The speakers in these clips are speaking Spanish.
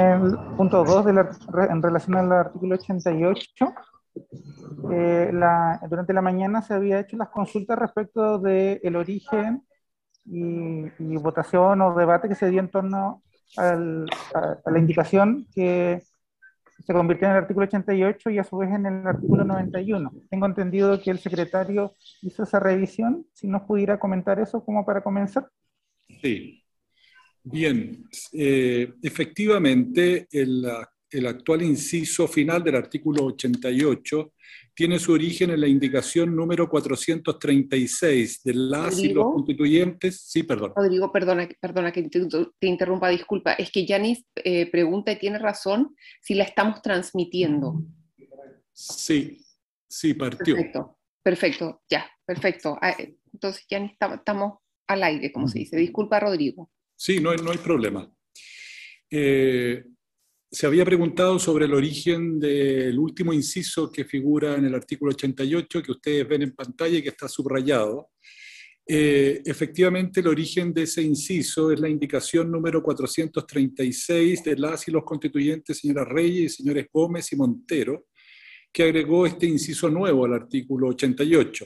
el punto 2 en relación al artículo 88, durante la mañana se había hecho las consultas respecto del origen y votación o debate que se dio en torno a la indicación que se convirtió en el artículo 88 y a su vez en el artículo 91. Tengo entendido que el secretario hizo esa revisión. Si nos pudiera comentar eso como para comenzar. Sí, bien. Efectivamente, el actual inciso final del artículo 88 tiene su origen en la indicación número 436 de las y los Rodrigo, constituyentes. Sí, perdón. Rodrigo, perdona que te interrumpa, disculpa. Es que Yanis pregunta y tiene razón si la estamos transmitiendo. Sí, sí, partió. Perfecto, perfecto, ya, perfecto. Entonces, Yanis, estamos al aire, como se dice. Disculpa, Rodrigo. Sí, no hay problema. Se había preguntado sobre el origen del último inciso que figura en el artículo 88, que ustedes ven en pantalla y que está subrayado. Efectivamente, el origen de ese inciso es la indicación número 436 de las y los constituyentes señoras Reyes y señores Gómez y Montero, que agregó este inciso nuevo al artículo 88.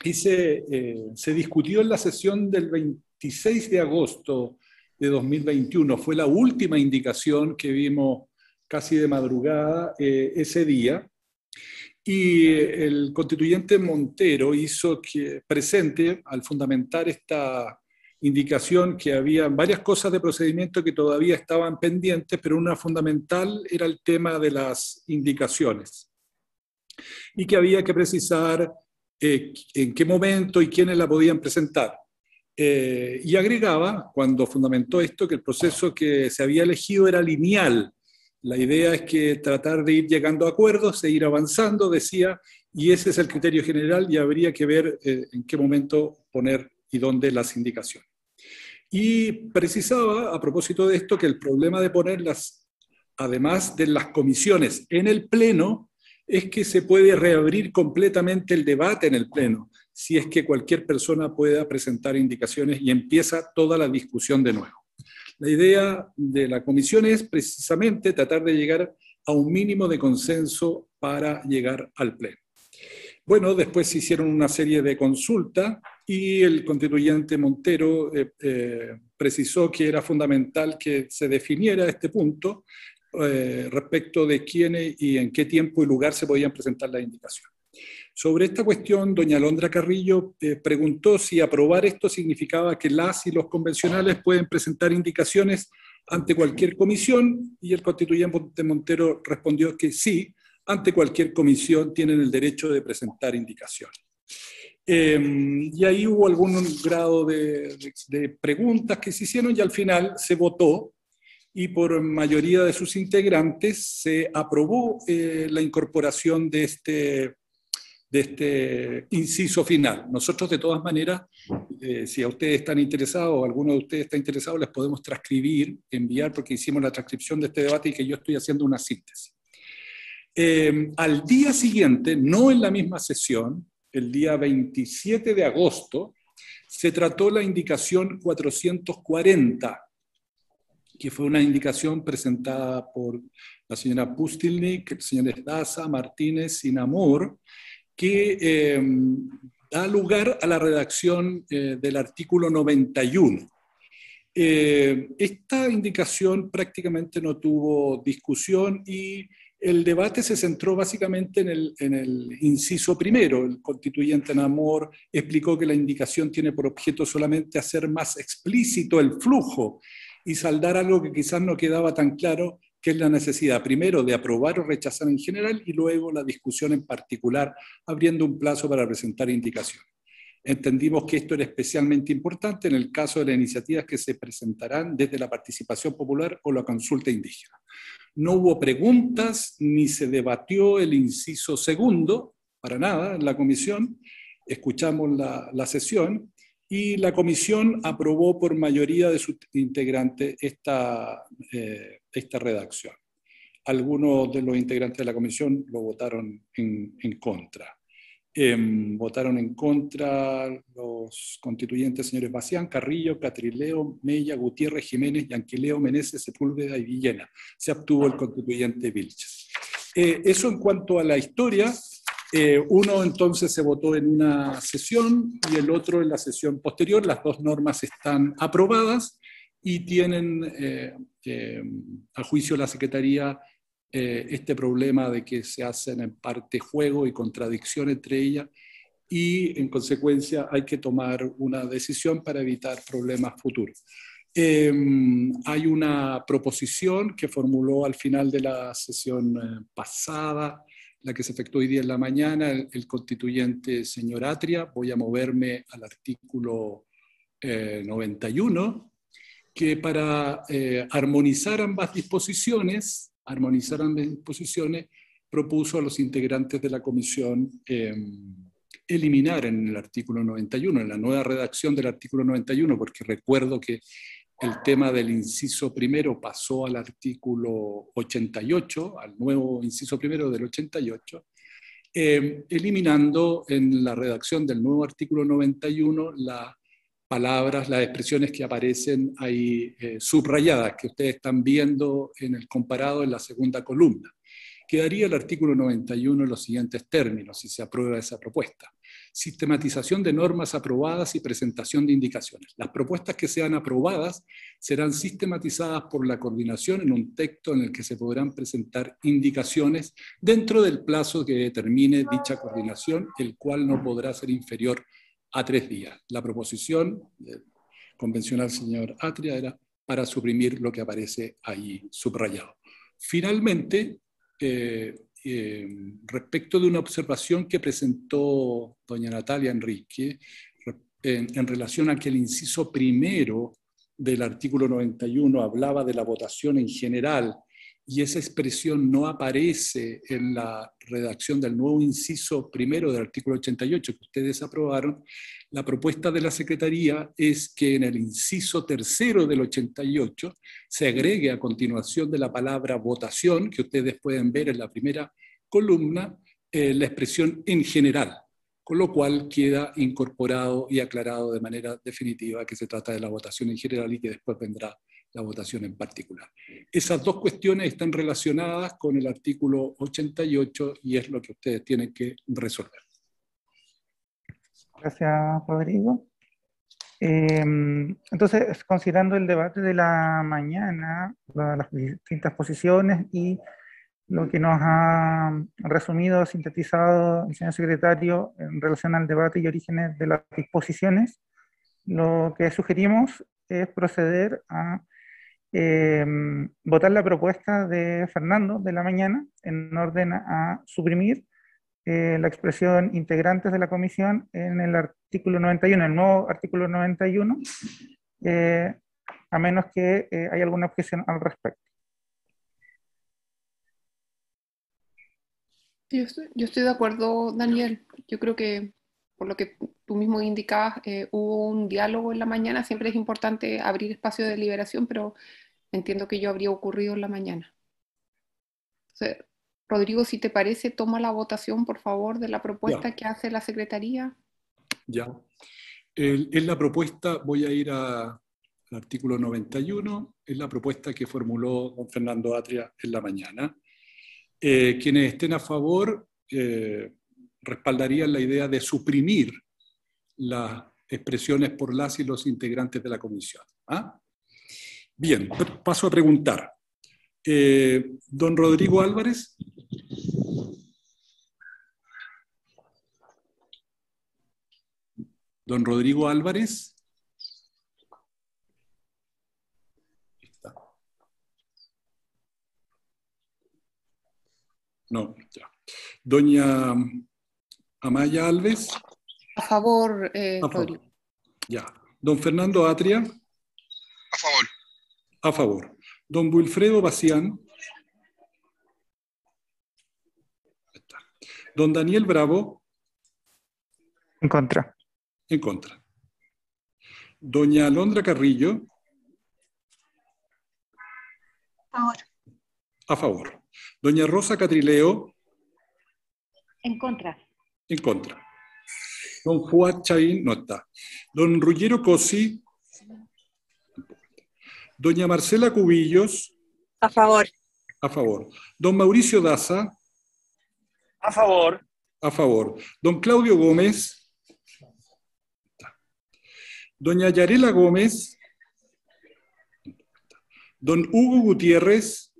Y se discutió en la sesión del 26 de agosto de 2021. Fue la última indicación que vimos casi de madrugada ese día. Y el constituyente Montero hizo presente, al fundamentar esta indicación, que había varias cosas de procedimiento que todavía estaban pendientes, pero una fundamental era el tema de las indicaciones. Y que había que precisar en qué momento y quiénes la podían presentar. Y agregaba, cuando fundamentó esto, que el proceso que se había elegido era lineal. La idea es que tratar de ir llegando a acuerdos, de ir avanzando, decía, y ese es el criterio general y habría que ver en qué momento poner y dónde las indicaciones. Y precisaba, a propósito de esto, que el problema de ponerlas, además de las comisiones en el Pleno, es que se puede reabrir completamente el debate en el Pleno, si es que cualquier persona pueda presentar indicaciones y empieza toda la discusión de nuevo. La idea de la comisión es precisamente tratar de llegar a un mínimo de consenso para llegar al Pleno. Bueno, después se hicieron una serie de consultas y el constituyente Montero precisó que era fundamental que se definiera este punto respecto de quiénes y en qué tiempo y lugar se podían presentar las indicaciones. Sobre esta cuestión, doña Alondra Carrillo preguntó si aprobar esto significaba que las y los convencionales pueden presentar indicaciones ante cualquier comisión, y el constituyente Montero respondió que sí, ante cualquier comisión tienen el derecho de presentar indicaciones. Y ahí hubo algún grado de preguntas que se hicieron y al final se votó y por mayoría de sus integrantes se aprobó la incorporación de este inciso final. Nosotros, de todas maneras, si a ustedes están interesados o alguno de ustedes está interesado, les podemos transcribir, enviar, porque hicimos la transcripción de este debate y que yo estoy haciendo una síntesis. Al día siguiente, no en la misma sesión, el día 27 de agosto, se trató la indicación 440, que fue una indicación presentada por la señora Pustilnik, el señor Daza, Martínez y Namur, que da lugar a la redacción del artículo 91. Esta indicación prácticamente no tuvo discusión y el debate se centró básicamente en el inciso primero. El constituyente Namur explicó que la indicación tiene por objeto solamente hacer más explícito el flujo y saldar algo que quizás no quedaba tan claro, que es la necesidad primero de aprobar o rechazar en general y luego la discusión en particular, abriendo un plazo para presentar indicaciones. Entendimos que esto era especialmente importante en el caso de las iniciativas que se presentarán desde la participación popular o la consulta indígena. No hubo preguntas ni se debatió el inciso segundo, para nada, en la comisión. Escuchamos la sesión y la comisión aprobó por mayoría de sus integrantes esta redacción. Algunos de los integrantes de la comisión lo votaron en contra. Votaron en contra los constituyentes señores Bacián, Carrillo, Catrileo, Mella, Gutiérrez, Jiménez, Yanquileo, Meneses, Sepúlveda y Villena. Se abstuvo el constituyente Vilches. Eso en cuanto a la historia. Uno entonces se votó en una sesión y el otro en la sesión posterior. Las dos normas están aprobadas y tienen a juicio de la Secretaría este problema de que se hacen en parte juego y contradicción entre ellas, y en consecuencia hay que tomar una decisión para evitar problemas futuros. Hay una proposición que formuló al final de la sesión pasada, la que se efectuó hoy día en la mañana, el constituyente señor Atria. Voy a moverme al artículo 91, que para armonizar ambas disposiciones, propuso a los integrantes de la comisión eliminar en el artículo 91, en la nueva redacción del artículo 91, porque recuerdo que el tema del inciso primero pasó al artículo 88, al nuevo inciso primero del 88, eliminando en la redacción del nuevo artículo 91 las palabras, las expresiones que aparecen ahí subrayadas, que ustedes están viendo en el comparado en la segunda columna. Quedaría el artículo 91 en los siguientes términos, si se aprueba esa propuesta: sistematización de normas aprobadas y presentación de indicaciones. Las propuestas que sean aprobadas serán sistematizadas por la coordinación en un texto en el que se podrán presentar indicaciones dentro del plazo que determine dicha coordinación, el cual no podrá ser inferior a 3 días. La proposición convencional, señor Atria, era para suprimir lo que aparece ahí subrayado. Finalmente, respecto de una observación que presentó doña Natalia Enrique en relación a que el inciso primero del artículo 91 hablaba de la votación en general, y esa expresión no aparece en la redacción del nuevo inciso primero del artículo 88 que ustedes aprobaron, la propuesta de la Secretaría es que en el inciso tercero del 88 se agregue a continuación de la palabra votación, que ustedes pueden ver en la primera columna, la expresión en general, con lo cual queda incorporado y aclarado de manera definitiva que se trata de la votación en general y que después vendrá la votación en particular. Esas dos cuestiones están relacionadas con el artículo 88 y es lo que ustedes tienen que resolver. Gracias, Rodrigo. Entonces, considerando el debate de la mañana, las distintas posiciones y lo que nos ha resumido, sintetizado el señor secretario en relación al debate y orígenes de las disposiciones, lo que sugerimos es proceder a votar la propuesta de Fernando de la mañana en orden a suprimir la expresión integrantes de la comisión en el artículo 91, el nuevo artículo 91, a menos que haya alguna objeción al respecto. Yo estoy de acuerdo, Daniel. Yo creo que, por lo que tú mismo indicabas, hubo un diálogo en la mañana. Siempre es importante abrir espacio de deliberación, pero entiendo que yo habría ocurrido en la mañana. Entonces, Rodrigo, si te parece, toma la votación, por favor, de la propuesta que hace la Secretaría. Ya. En la propuesta, voy a ir al artículo 91, es la propuesta que formuló don Fernando Atria en la mañana. Quienes estén a favor respaldarían la idea de suprimir las expresiones por las y los integrantes de la comisión. ¿Ah? Bien, paso a preguntar. Don Rodrigo Álvarez. Don Rodrigo Álvarez. No, ya. Doña Amaya Alves. A favor, Rodrigo. Ya. Don Fernando Atria. A favor. A favor. Don Wilfredo Bacián. Don Daniel Bravo. En contra. En contra. Doña Alondra Carrillo. A favor. A favor. Doña Rosa Catrileo. En contra. En contra. Don Fuad Chaín no está. Don Ruggiero Cosi. Doña Marcela Cubillos. A favor. A favor. Don Mauricio Daza. A favor. A favor. Don Claudio Gómez. Doña Yarela Gómez. Don Hugo Gutiérrez.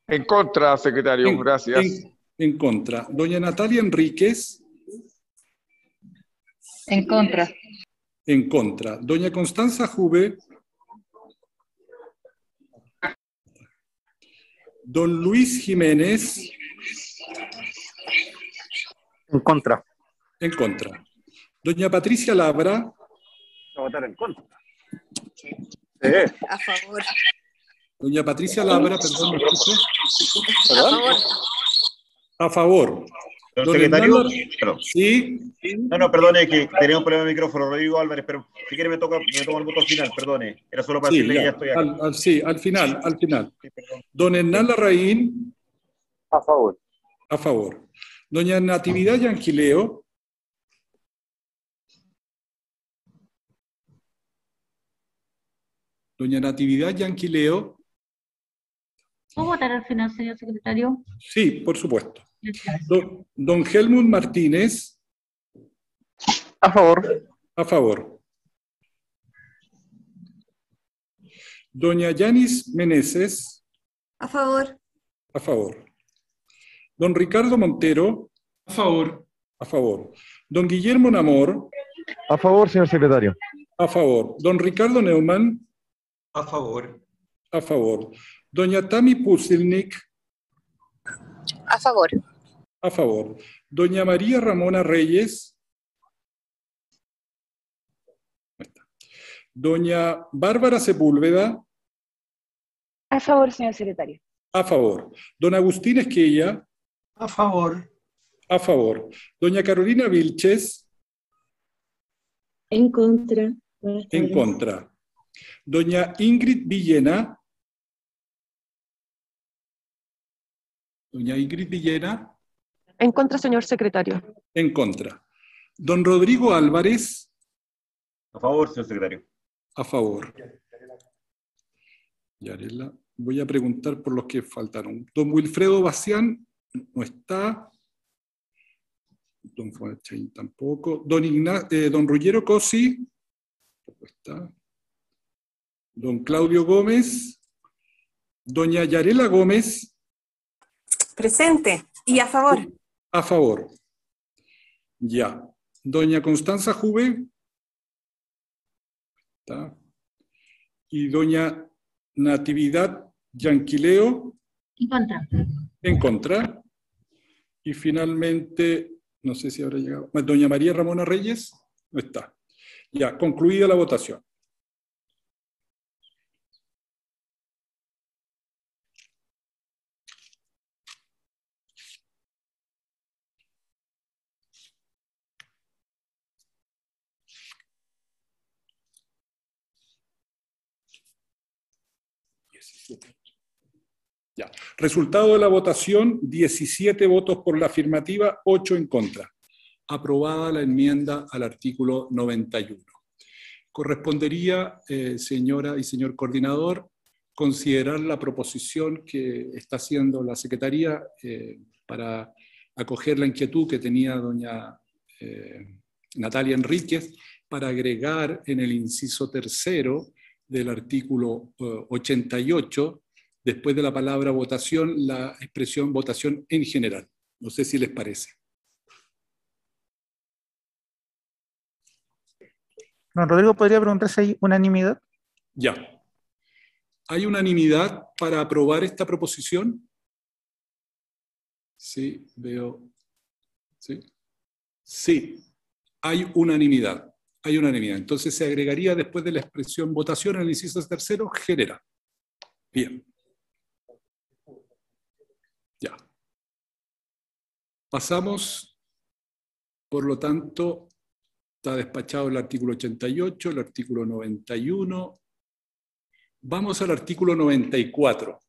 En contra, secretario, gracias. En contra. Doña Natalia Enríquez. En contra. En contra. Doña Constanza Jube. Don Luis Jiménez. En contra. En contra. Doña Patricia Labra. A votar en contra. A favor. Doña Patricia Labra, perdón, ¿me escucho? A favor. A favor. Don Don secretario, Hernando- perdón. Sí, No, perdone, que tenemos un problema de micrófono, Rodrigo Álvarez, pero si quiere me tomo el voto al final, perdone. Era solo para sí, decirle que ya. ya estoy acá. Sí, al final. Sí, perdón. Don Hernán Larraín, A favor. a favor. Doña Natividad Yanquileo. Doña Natividad Yanquileo. ¿Puedo votar al final, señor secretario? Sí, por supuesto. Gracias. Don Helmut Martínez, A favor. a favor. Doña Yanis Meneses, A favor. a favor. Don Ricardo Montero, A favor. a favor. Don Guillermo Namor, A favor, señor secretario. a favor. Don Ricardo Neumann, A favor. a favor. Doña Tami Pusilnik, A favor. a favor. Doña María Ramona Reyes, ahí está. Doña Bárbara Sepúlveda, A favor, señor secretario. a favor. Don Agustín Esquella, A favor. a favor. Doña Carolina Vilches, En contra. Buenas en tardes. contra. Doña Ingrid Villena, doña Ingrid Villena, En contra, señor secretario. en contra. Don Rodrigo Álvarez, A favor, señor secretario. a favor. Yarela, voy a preguntar por los que faltaron. Don Wilfredo Bacián no está. Don Fuachain tampoco. Don Ruggiero Cosi, tampoco está. Don Claudio Gómez. Doña Yarela Gómez, Presente. Y a favor. a favor. Ya. Doña Constanza Jube. Está. Y doña Natividad Yanquileo, En contra. en contra. Y finalmente, no sé si habrá llegado, doña María Ramona Reyes, no está. Ya, concluida la votación. Ya. Resultado de la votación, 17 votos por la afirmativa, 8 en contra. Aprobada la enmienda al artículo 91. Correspondería, señora y señor coordinador, considerar la proposición que está haciendo la Secretaría para acoger la inquietud que tenía doña Natalia Enríquez para agregar en el inciso tercero del artículo 88, después de la palabra votación, la expresión votación en general. No sé si les parece. Don Rodrigo, ¿podría preguntar si hay unanimidad? Ya. ¿Hay unanimidad para aprobar esta proposición? Sí, veo. Sí. Sí, hay unanimidad. Hay unanimidad. Entonces se agregaría después de la expresión votación en el inciso tercero, general. Bien. Ya. Pasamos, por lo tanto, está despachado el artículo 88, el artículo 91. Vamos al artículo 94.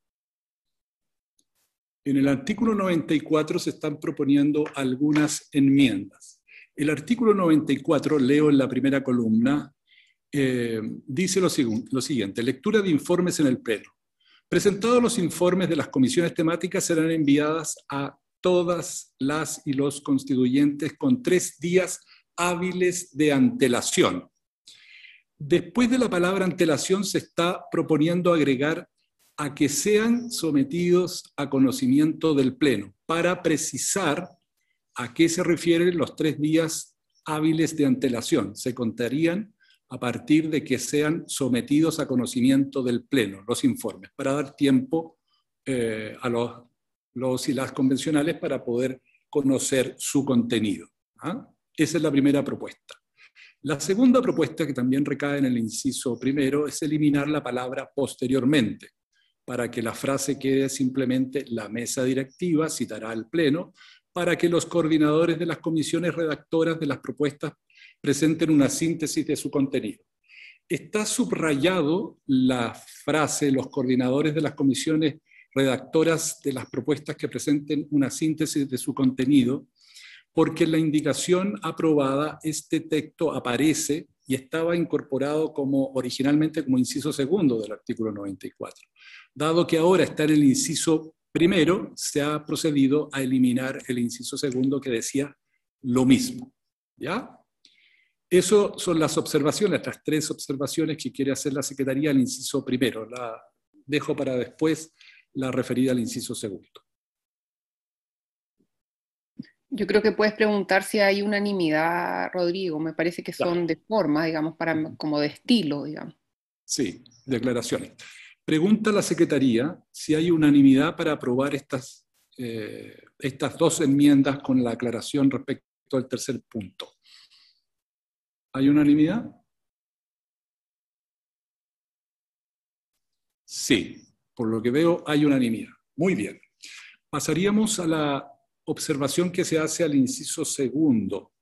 En el artículo 94 se están proponiendo algunas enmiendas. El artículo 94, leo en la primera columna, dice lo siguiente: lectura de informes en el Pleno. Presentados los informes de las comisiones temáticas serán enviadas a todas las y los constituyentes con 3 días hábiles de antelación. Después de la palabra antelación se está proponiendo agregar a que sean sometidos a conocimiento del Pleno, para precisar a qué se refieren los 3 días hábiles de antelación. Se contarían a partir de que sean sometidos a conocimiento del Pleno los informes, para dar tiempo a los y las convencionales para poder conocer su contenido. ¿Ah? Esa es la primera propuesta. La segunda propuesta, que también recae en el inciso primero, es eliminar la palabra posteriormente, para que la frase quede simplemente: la mesa directiva citará al Pleno, para que los coordinadores de las comisiones redactoras de las propuestas presenten una síntesis de su contenido. Está subrayado la frase: los coordinadores de las comisiones redactoras de las propuestas que presenten una síntesis de su contenido, porque en la indicación aprobada este texto aparece y estaba incorporado originalmente como inciso segundo del artículo 94. Dado que ahora está en el inciso primero, se ha procedido a eliminar el inciso segundo, que decía lo mismo. ¿Ya? Eso son las observaciones, las 3 observaciones que quiere hacer la Secretaría al inciso primero. La dejo para después la referida al inciso segundo. Yo creo que puedes preguntar si hay unanimidad, Rodrigo. Me parece que son de forma, digamos, como de estilo, digamos. Sí, declaraciones. Pregunta la Secretaría si hay unanimidad para aprobar estas 2 enmiendas con la aclaración respecto al tercer punto. ¿Hay unanimidad? Sí, por lo que veo hay unanimidad. Muy bien. Pasaríamos a la observación que se hace al inciso segundo.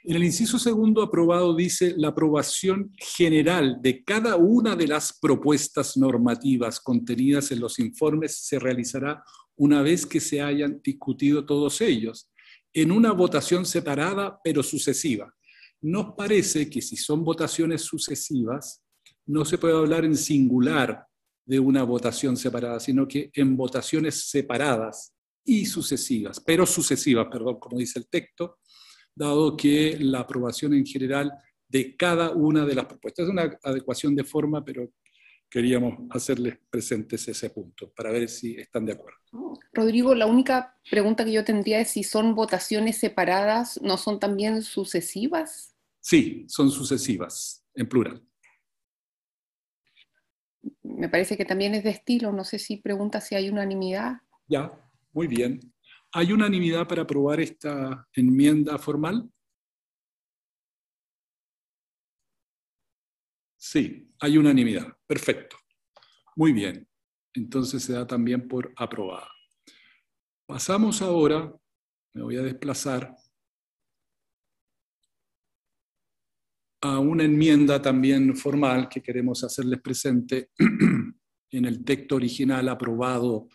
En el inciso segundo aprobado dice: la aprobación general de cada una de las propuestas normativas contenidas en los informes se realizará una vez que se hayan discutido todos ellos, en una votación separada pero sucesiva. Nos parece que si son votaciones sucesivas, no se puede hablar en singular de una votación separada, sino que en votaciones separadas y sucesivas, pero sucesivas, perdón, como dice el texto, dado que la aprobación en general de cada una de las propuestas. Es una adecuación de forma, pero queríamos hacerles presentes ese punto, para ver si están de acuerdo. Rodrigo, la única pregunta que yo tendría es si son votaciones separadas, ¿no son también sucesivas? Sí, son sucesivas, en plural. Me parece que también es de estilo, no sé si pregunta si hay unanimidad. Ya, muy bien. ¿Hay unanimidad para aprobar esta enmienda formal? Sí, hay unanimidad. Perfecto. Muy bien. Entonces se da también por aprobada. Pasamos ahora, me voy a desplazar a una enmienda también formal que queremos hacerles presente. En el texto original aprobado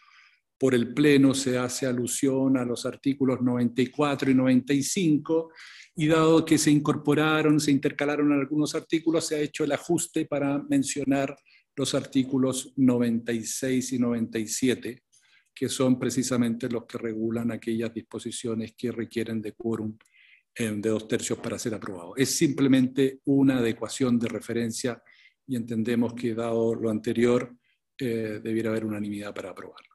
por el Pleno se hace alusión a los artículos 94 y 95, y dado que se incorporaron, se intercalaron algunos artículos, se ha hecho el ajuste para mencionar los artículos 96 y 97, que son precisamente los que regulan aquellas disposiciones que requieren de quórum de 2/3 para ser aprobado. Es simplemente una adecuación de referencia y entendemos que, dado lo anterior, debiera haber unanimidad para aprobarlo.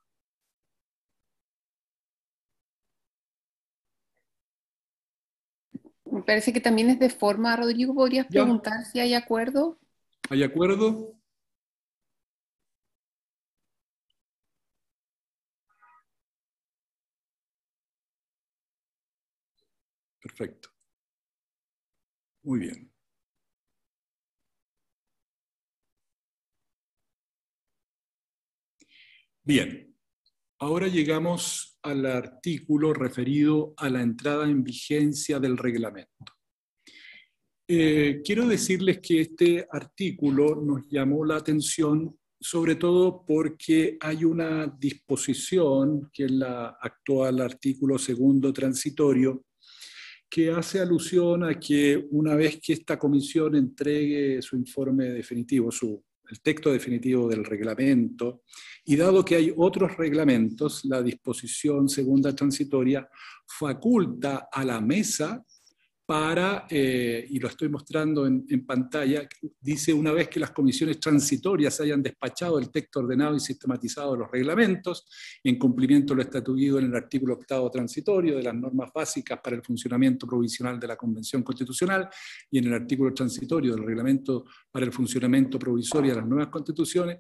Me parece que también es de forma, Rodrigo. ¿Podrías preguntar si hay acuerdo? ¿Hay acuerdo? Perfecto. Muy bien. Bien. Ahora llegamos al artículo referido a la entrada en vigencia del reglamento. Quiero decirles que este artículo nos llamó la atención sobre todo porque hay una disposición, que es la actual artículo segundo transitorio, que hace alusión a que una vez que esta comisión entregue su informe definitivo, el texto definitivo del reglamento, y dado que hay otros reglamentos, la disposición segunda transitoria faculta a la mesa para, y lo estoy mostrando en pantalla, dice: una vez que las comisiones transitorias hayan despachado el texto ordenado y sistematizado de los reglamentos, en cumplimiento de lo estatuido en el artículo 8º transitorio de las normas básicas para el funcionamiento provisional de la Convención Constitucional y en el artículo transitorio del reglamento para el funcionamiento provisorio de las nuevas comisiones,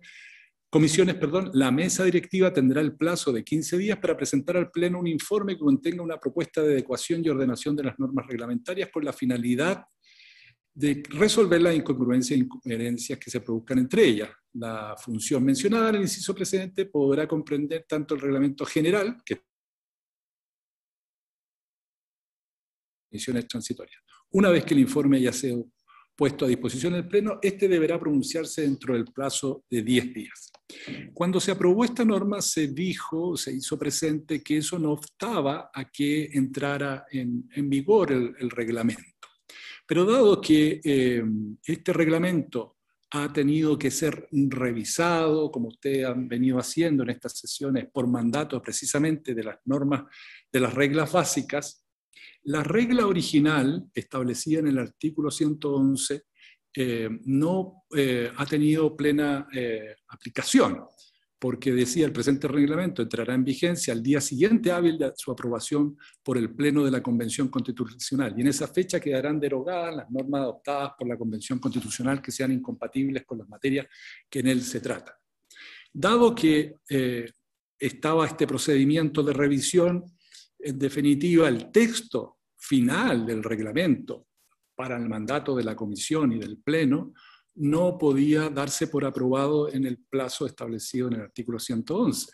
la mesa directiva tendrá el plazo de 15 días para presentar al Pleno un informe que contenga una propuesta de adecuación y ordenación de las normas reglamentarias con la finalidad de resolver las incongruencias e incoherencias que se produzcan entre ellas. La función mencionada en el inciso precedente podrá comprender tanto el reglamento general, que es comisiones transitorias. Una vez que el informe haya sido puesto a disposición del Pleno, este deberá pronunciarse dentro del plazo de 10 días. Cuando se aprobó esta norma, se hizo presente que eso no obstaba a que entrara en vigor el reglamento. Pero dado que este reglamento ha tenido que ser revisado, como ustedes han venido haciendo en estas sesiones, por mandato precisamente de las normas, de las reglas básicas, la regla original, establecida en el artículo 111, no ha tenido plena aplicación, porque decía: el presente reglamento entrará en vigencia al día siguiente hábil de su aprobación por el Pleno de la Convención Constitucional, y en esa fecha quedarán derogadas las normas adoptadas por la Convención Constitucional que sean incompatibles con las materias que en él se tratan. Dado que estaba este procedimiento de revisión, en definitiva, el texto final del reglamento para el mandato de la comisión y del Pleno no podía darse por aprobado en el plazo establecido en el artículo 111.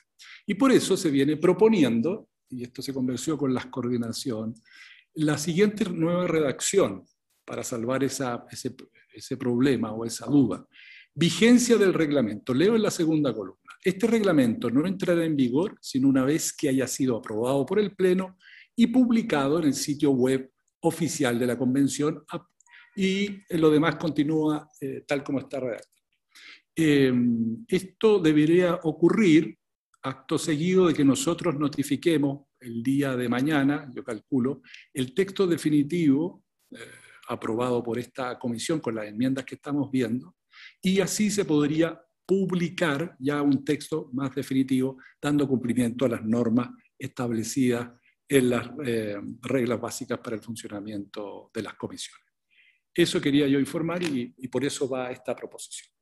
Y por eso se viene proponiendo, y esto se convenció con la coordinación, la siguiente nueva redacción para salvar ese problema o esa duda. Vigencia del reglamento. Leo en la segunda columna. Este reglamento no entrará en vigor sino una vez que haya sido aprobado por el Pleno y publicado en el sitio web oficial de la Convención, y lo demás continúa tal como está redactado. Esto debería ocurrir acto seguido de que nosotros notifiquemos el día de mañana, yo calculo, el texto definitivo aprobado por esta comisión con las enmiendas que estamos viendo, y así se podría publicar ya un texto más definitivo dando cumplimiento a las normas establecidas en las reglas básicas para el funcionamiento de las comisiones. Eso quería yo informar y por eso va esta proposición.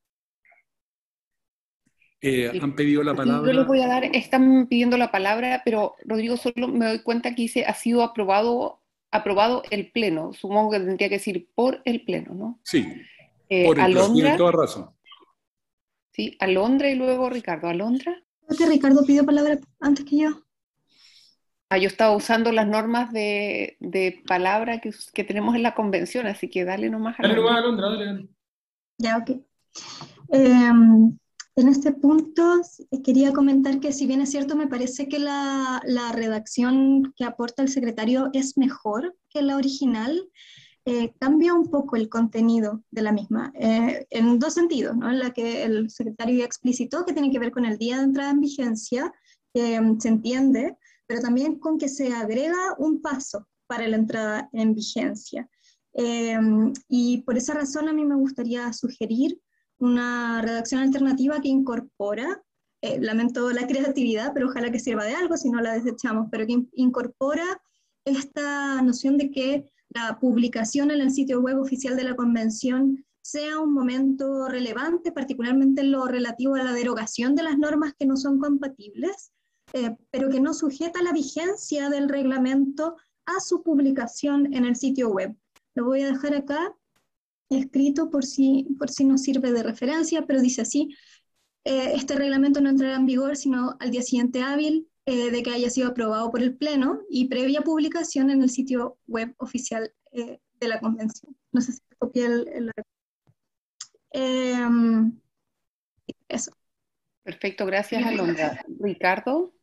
Han pedido la palabra. Yo les voy a dar, están pidiendo la palabra, pero Rodrigo, solo me doy cuenta que dice ha sido aprobado el Pleno. Supongo que tendría que decir por el Pleno, ¿no? Sí, por el Pleno, tiene toda razón. Sí, Alondra y luego Ricardo. Alondra. Creo que Ricardo pidió palabra antes que yo. Yo estaba usando las normas de palabra que tenemos en la convención, así que dale nomás a Alondra. Dale. Ya, ok. En este punto quería comentar que, si bien es cierto, me parece que la redacción que aporta el secretario es mejor que la original, cambia un poco el contenido de la misma, en dos sentidos, ¿no? En la que el secretario ya explicitó que tiene que ver con el día de entrada en vigencia, se entiende, pero también con que se agrega un paso para la entrada en vigencia. Y por esa razón a mí me gustaría sugerir una redacción alternativa que incorpora, lamento la creatividad, pero ojalá que sirva de algo, si no la desechamos, pero que incorpora esta noción de que la publicación en el sitio web oficial de la Convención sea un momento relevante, particularmente en lo relativo a la derogación de las normas que no son compatibles, pero que no sujeta la vigencia del reglamento a su publicación en el sitio web. Lo voy a dejar acá escrito por si nos sirve de referencia, pero dice así: este reglamento no entrará en vigor sino al día siguiente hábil de que haya sido aprobado por el Pleno y previa publicación en el sitio web oficial de la Convención. No sé si copié eso. Perfecto, gracias, Alondra. Ricardo.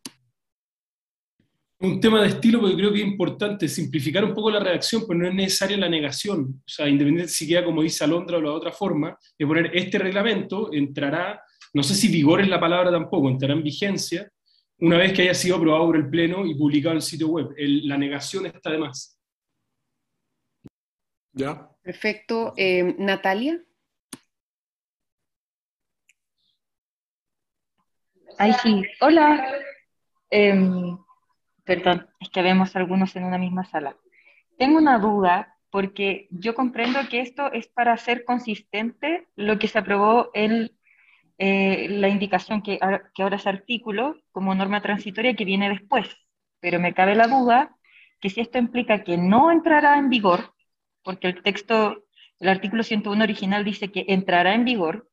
Un tema de estilo, porque creo que es importante simplificar un poco la redacción, pero no es necesaria la negación. O sea, independientemente si queda como dice Alondra o la otra forma, de poner este reglamento entrará, no sé si vigor es la palabra tampoco, entrará en vigencia una vez que haya sido aprobado por el Pleno y publicado en el sitio web. La negación está de más. ¿Ya? Perfecto. Natalia. Ay, sí. Hola. Perdón, es que vemos algunos en una misma sala. Tengo una duda porque yo comprendo que esto es para hacer consistente lo que se aprobó en la indicación que ahora es artículo como norma transitoria que viene después. Pero me cabe la duda que si esto implica que no entrará en vigor, porque el texto, el artículo 101 original dice que entrará en vigor,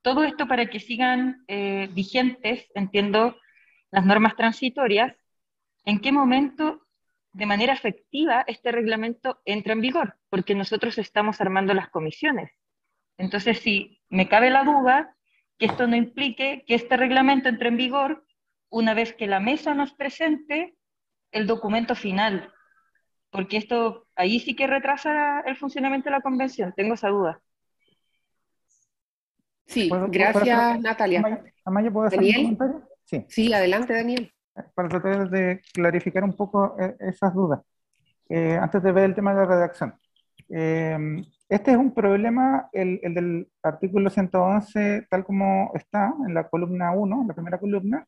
todo esto para que sigan vigentes, entiendo, las normas transitorias, ¿en qué momento de manera efectiva este reglamento entra en vigor? Porque nosotros estamos armando las comisiones. Entonces, si me cabe la duda, que esto no implique que este reglamento entre en vigor una vez que la mesa nos presente el documento final, porque esto ahí sí que retrasa el funcionamiento de la convención. Tengo esa duda. Sí, ¿Puedo gracias, hacer, Natalia. Amaya, ¿puedo hacer un Daniel. comentario? Sí. Sí, adelante, Daniel. Para tratar de clarificar un poco esas dudas, antes de ver el tema de la redacción. Este es un problema, el del artículo 111, tal como está en la columna 1, la primera columna,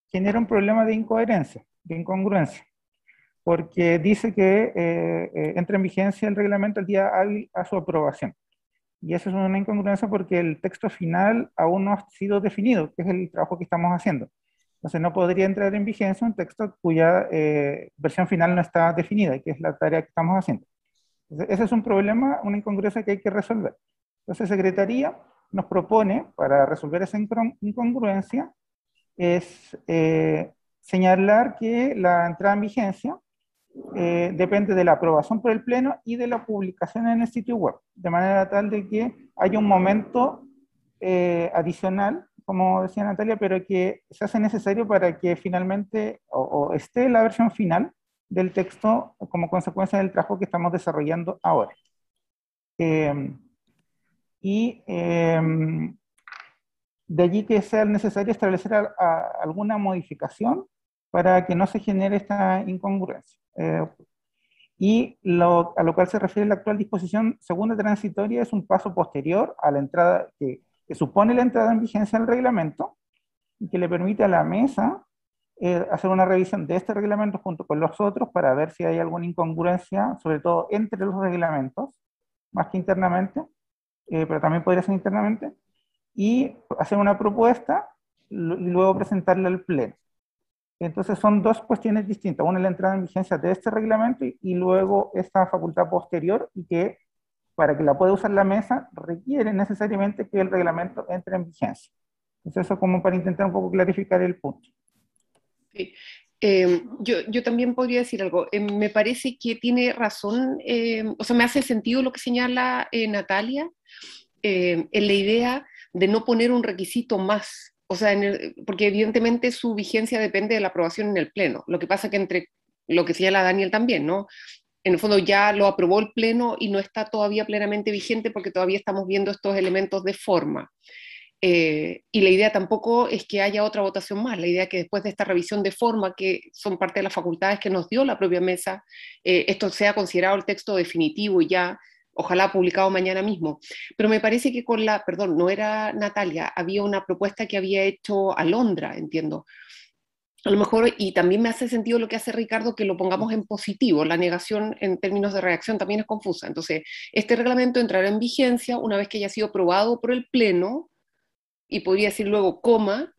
genera un problema de incoherencia, de incongruencia, porque dice que entra en vigencia el reglamento el día hábil a su aprobación. Y eso es una incongruencia porque el texto final aún no ha sido definido, que es el trabajo que estamos haciendo. Entonces no podría entrar en vigencia un texto cuya versión final no está definida, que es la tarea que estamos haciendo. Entonces, ese es un problema, una incongruencia que hay que resolver. Entonces, Secretaría nos propone, para resolver esa incongruencia, es señalar que la entrada en vigencia depende de la aprobación por el Pleno y de la publicación en el sitio web, de manera tal de que haya un momento adicional, como decía Natalia, pero que se hace necesario para que finalmente o esté la versión final del texto como consecuencia del trabajo que estamos desarrollando ahora. De allí que sea necesario establecer alguna modificación para que no se genere esta incongruencia. A lo cual se refiere la actual disposición segunda transitoria es un paso posterior a la entrada, que supone la entrada en vigencia del reglamento y que le permite a la mesa hacer una revisión de este reglamento junto con los otros para ver si hay alguna incongruencia, sobre todo entre los reglamentos, más que internamente, pero también podría ser internamente, y hacer una propuesta y luego presentarla al Pleno. Entonces son dos cuestiones distintas, una es la entrada en vigencia de este reglamento y luego esta facultad posterior, y que para que la pueda usar la mesa requiere necesariamente que el reglamento entre en vigencia. Entonces eso como para intentar un poco clarificar el punto. Sí. Yo también podría decir algo. Me parece que tiene razón, o sea, me hace sentido lo que señala Natalia, en la idea de no poner un requisito más. O sea, porque evidentemente su vigencia depende de la aprobación en el Pleno. Lo que pasa que entre lo que señala Daniel también, ¿no? En el fondo ya lo aprobó el Pleno y no está todavía plenamente vigente porque todavía estamos viendo estos elementos de forma. Y la idea tampoco es que haya otra votación más, la idea es que después de esta revisión de forma, que son parte de las facultades que nos dio la propia mesa, esto sea considerado el texto definitivo y ya, ojalá publicado mañana mismo. Pero me parece que perdón, no era Natalia, había una propuesta que había hecho Alondra, entiendo. A lo mejor, y también me hace sentido lo que hace Ricardo, que lo pongamos en positivo. La negación en términos de reacción también es confusa. Entonces, este reglamento entrará en vigencia una vez que haya sido aprobado por el Pleno, y podría decir luego coma,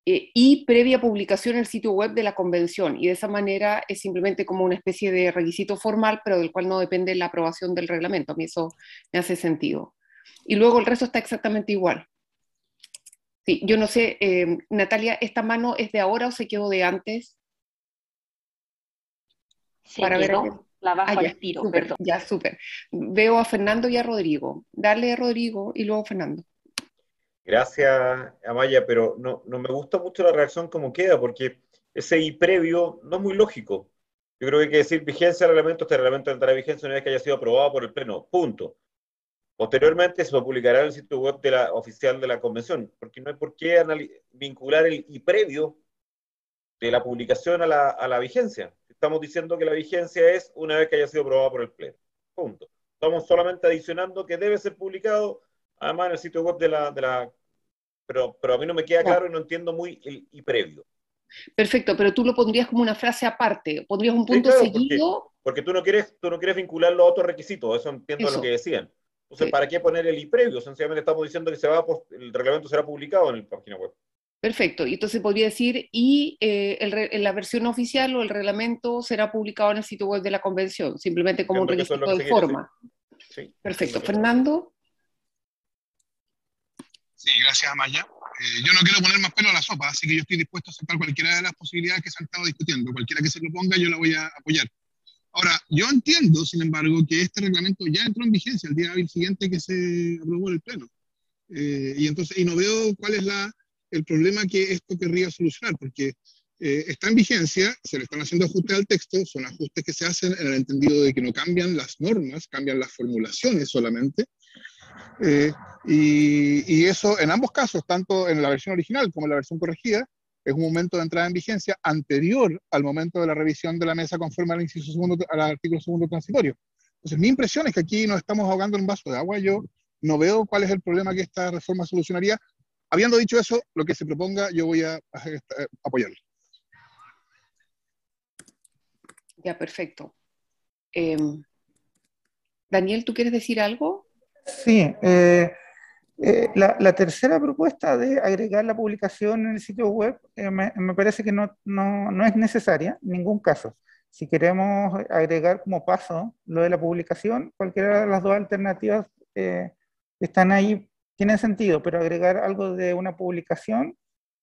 y previa publicación en el sitio web de la convención, y de esa manera es simplemente como una especie de requisito formal, pero del cual no depende la aprobación del reglamento. A mí eso me hace sentido. Y luego el resto está exactamente igual. Sí, yo no sé, Natalia, ¿esta mano es de ahora o se quedó de antes? Se quedó, la bajo al tiro, perdón. Ya, súper. Veo a Fernando y a Rodrigo. Dale, Rodrigo, y luego Fernando. Gracias, Amaya, pero no me gusta mucho la reacción como queda, porque ese y previo no es muy lógico. Yo creo que hay que decir vigencia del reglamento, este reglamento entrará en vigencia una vez que haya sido aprobado por el Pleno, punto. Posteriormente se publicará en el sitio web oficial de la Convención, porque no hay por qué vincular el y previo de la publicación a la vigencia. Estamos diciendo que la vigencia es una vez que haya sido aprobado por el Pleno, punto. Estamos solamente adicionando que debe ser publicado, además en el sitio web pero a mí no me queda claro y no entiendo muy el y previo. Perfecto, pero tú lo pondrías como una frase aparte, pondrías un punto Sí, claro, seguido. porque tú no quieres vincularlo a otros requisitos, eso entiendo lo que decían. Entonces, ¿para qué poner el y previo? Sencillamente estamos diciendo que el reglamento será publicado en la página web. Perfecto, y entonces podría decir, y la versión oficial o el reglamento será publicado en el sitio web de la convención, simplemente como un requisito de forma. Sí. Perfecto. Fernando. Sí, gracias, Amaya. Yo no quiero poner más pelo a la sopa, así que yo estoy dispuesto a aceptar cualquiera de las posibilidades que se han estado discutiendo. Cualquiera que se lo ponga, yo la voy a apoyar. Ahora, yo entiendo, sin embargo, que este reglamento ya entró en vigencia el día hábil siguiente que se aprobó en el Pleno. Y no veo cuál es el problema que esto querría solucionar, porque está en vigencia, se le están haciendo ajustes al texto, son ajustes que se hacen en el entendido de que no cambian las normas, cambian las formulaciones solamente. Y eso en ambos casos, tanto en la versión original como en la versión corregida, es un momento de entrada en vigencia anterior al momento de la revisión de la mesa conforme al inciso segundo, al artículo segundo transitorio. Entonces, mi impresión es que aquí nos estamos ahogando en un vaso de agua. Yo no veo cuál es el problema que esta reforma solucionaría. Habiendo dicho eso, lo que se proponga, yo voy a apoyarlo. Ya, perfecto. Daniel, ¿tú quieres decir algo? Sí, la tercera propuesta de agregar la publicación en el sitio web me parece que no es necesaria en ningún caso. Si queremos agregar como paso lo de la publicación, cualquiera de las dos alternativas están ahí, tienen sentido, pero agregar algo de una publicación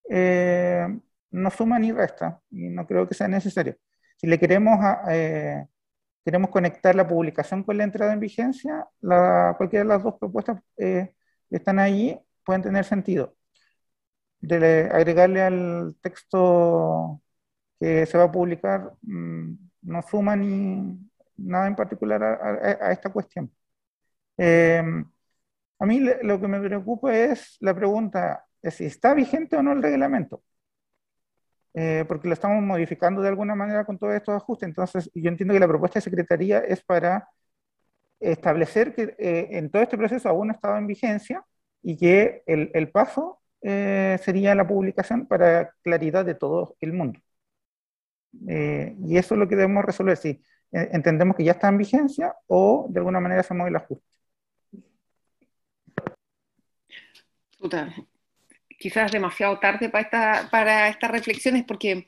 no suma ni resta y no creo que sea necesario. Si le queremos conectar la publicación con la entrada en vigencia, cualquiera de las dos propuestas están ahí, pueden tener sentido. Agregarle al texto que se va a publicar no suma ni nada en particular a esta cuestión. A mí lo que me preocupa es la pregunta de si está vigente o no el reglamento. Porque lo estamos modificando de alguna manera con todos estos ajustes. Entonces, yo entiendo que la propuesta de Secretaría es para establecer que en todo este proceso aún no estaba en vigencia y que el paso sería la publicación para claridad de todo el mundo. Y eso es lo que debemos resolver, si entendemos que ya está en vigencia o de alguna manera hacemos el ajuste. Quizás demasiado tarde para estas reflexiones, porque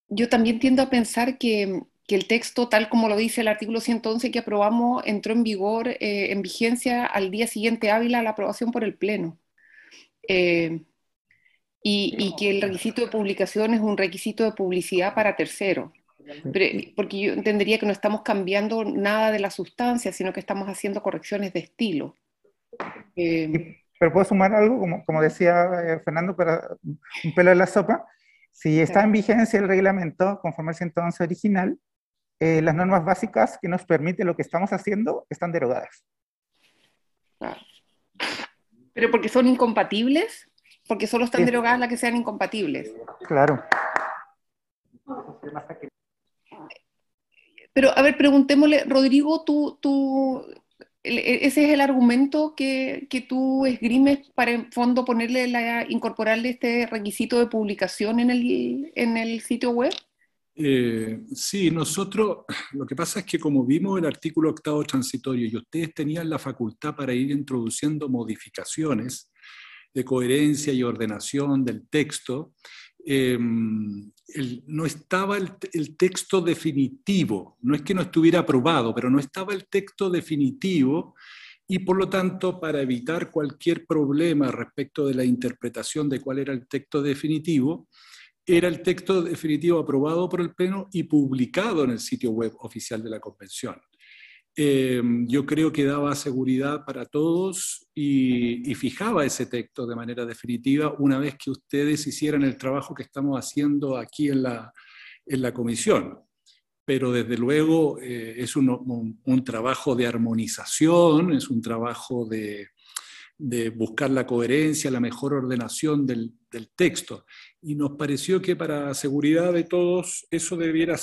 yo también tiendo a pensar que el texto, tal como lo dice el artículo 111 que aprobamos, entró en vigor, en vigencia al día siguiente hábil a la aprobación por el Pleno. Y que el requisito de publicación es un requisito de publicidad para terceros. Porque yo entendería que no estamos cambiando nada de la sustancia, sino que estamos haciendo correcciones de estilo. Pero puedo sumar algo, como decía Fernando, para un pelo de la sopa. Si está en vigencia el reglamento, conforme al 111 original, las normas básicas que nos permiten lo que estamos haciendo están derogadas. Claro. ¿Pero porque son incompatibles? Porque solo están derogadas las que sean incompatibles. Claro. Pero, a ver, preguntémosle, Rodrigo, ¿ese es el argumento que tú esgrimes para en fondo incorporarle este requisito de publicación en el sitio web? Sí, nosotros, lo que pasa es que como vimos el artículo 8º transitorio y ustedes tenían la facultad para ir introduciendo modificaciones de coherencia y ordenación del texto, no estaba el texto definitivo, no es que no estuviera aprobado, pero no estaba el texto definitivo y por lo tanto para evitar cualquier problema respecto de la interpretación de cuál era el texto definitivo, era el texto definitivo aprobado por el Pleno y publicado en el sitio web oficial de la Convención. yo creo que daba seguridad para todos y fijaba ese texto de manera definitiva una vez que ustedes hicieran el trabajo que estamos haciendo aquí en la comisión. Pero desde luego es un trabajo de armonización, es un trabajo de buscar la coherencia, la mejor ordenación del texto. Y nos pareció que para seguridad de todos eso debiera